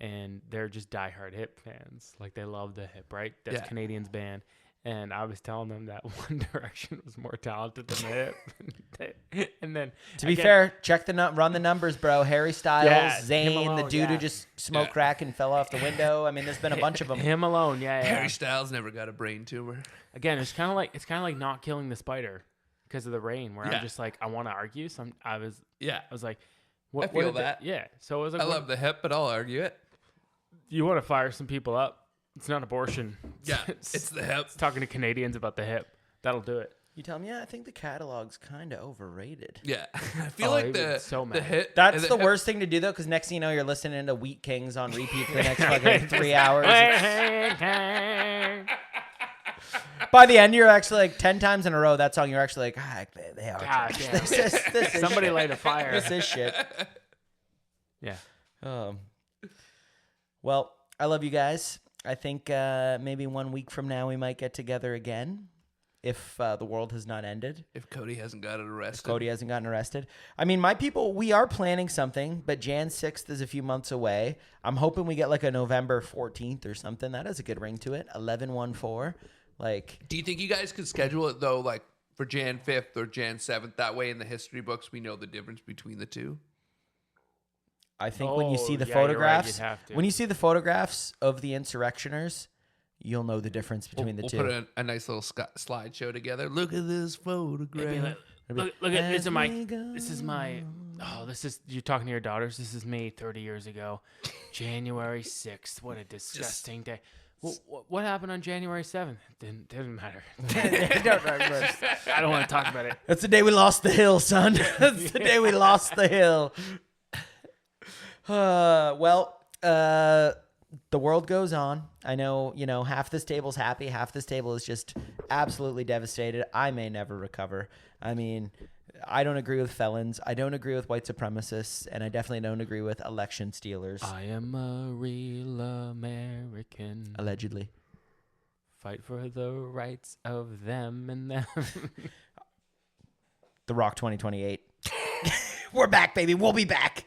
and they're just diehard Hip fans. Like they love the Hip, right? That's Yeah. Canadians band. And I was telling them that One Direction was more talented than the Hip. And then To be fair, run the numbers, bro. Harry Styles, Yeah, him Zayn, alone, the dude who yeah. just smoked crack and fell off the window. I mean, there's been a bunch of them. Him alone, yeah. Harry Styles never got a brain tumor. Again, it's kind of like not killing the spider because of the rain. Where Yeah. I'm just like, I want to argue. So I was like, what? I feel did they- that. yeah. So it was like, I love the Hip, but I'll argue it. you want to fire some people up. It's not abortion. Yeah, it's the Hip. It's talking to Canadians about the Hip. That'll do it. You tell me, yeah, I think the catalog's kind of overrated. Yeah, I feel Oh, like he the was so the mad. Hit. That's the the Hip- worst thing to do, though, because next thing you know, you're listening to Wheat Kings on repeat for the next fucking 3 hours. By the end, you're actually like 10 times in a row, that song, you're actually like, they are God trash. damn. This is Somebody shit. light a fire. This is shit. Yeah. Well, I love you guys. I think maybe 1 week from now we might get together again if the world has not ended. If Cody hasn't got it arrested. Cody hasn't gotten arrested. I mean, my people, we are planning something, but Jan 6th is a few months away. I'm hoping we get like a November 14th or something. That has a good ring to it. 11/14. Like, Do you think you guys could schedule it though, like for Jan 5th or Jan 7th? That way, in the history books, we know the difference between the two. I think when you see the yeah, you're right, photographs, you'd have to. when you see the photographs of the insurrectioners, you'll know the difference between We'll the two. put a nice little slideshow together. Look at this photograph. Look at this As is my we go. this is you're talking to your daughters. This is me 30 years ago, January 6th. What a disgusting day. What happened on January 7th? Didn't matter. I don't want to talk about it. That's the day we lost the hill, son. That's the day we lost the hill. The world goes on. I know, half this table's happy, half this table is just absolutely devastated. I may never recover. I mean, I don't agree with felons. I don't agree with white supremacists, and I definitely don't agree with election stealers. I am a real American. Allegedly. Fight for the rights of them and them. The Rock 2028. We're back, baby. We'll be back.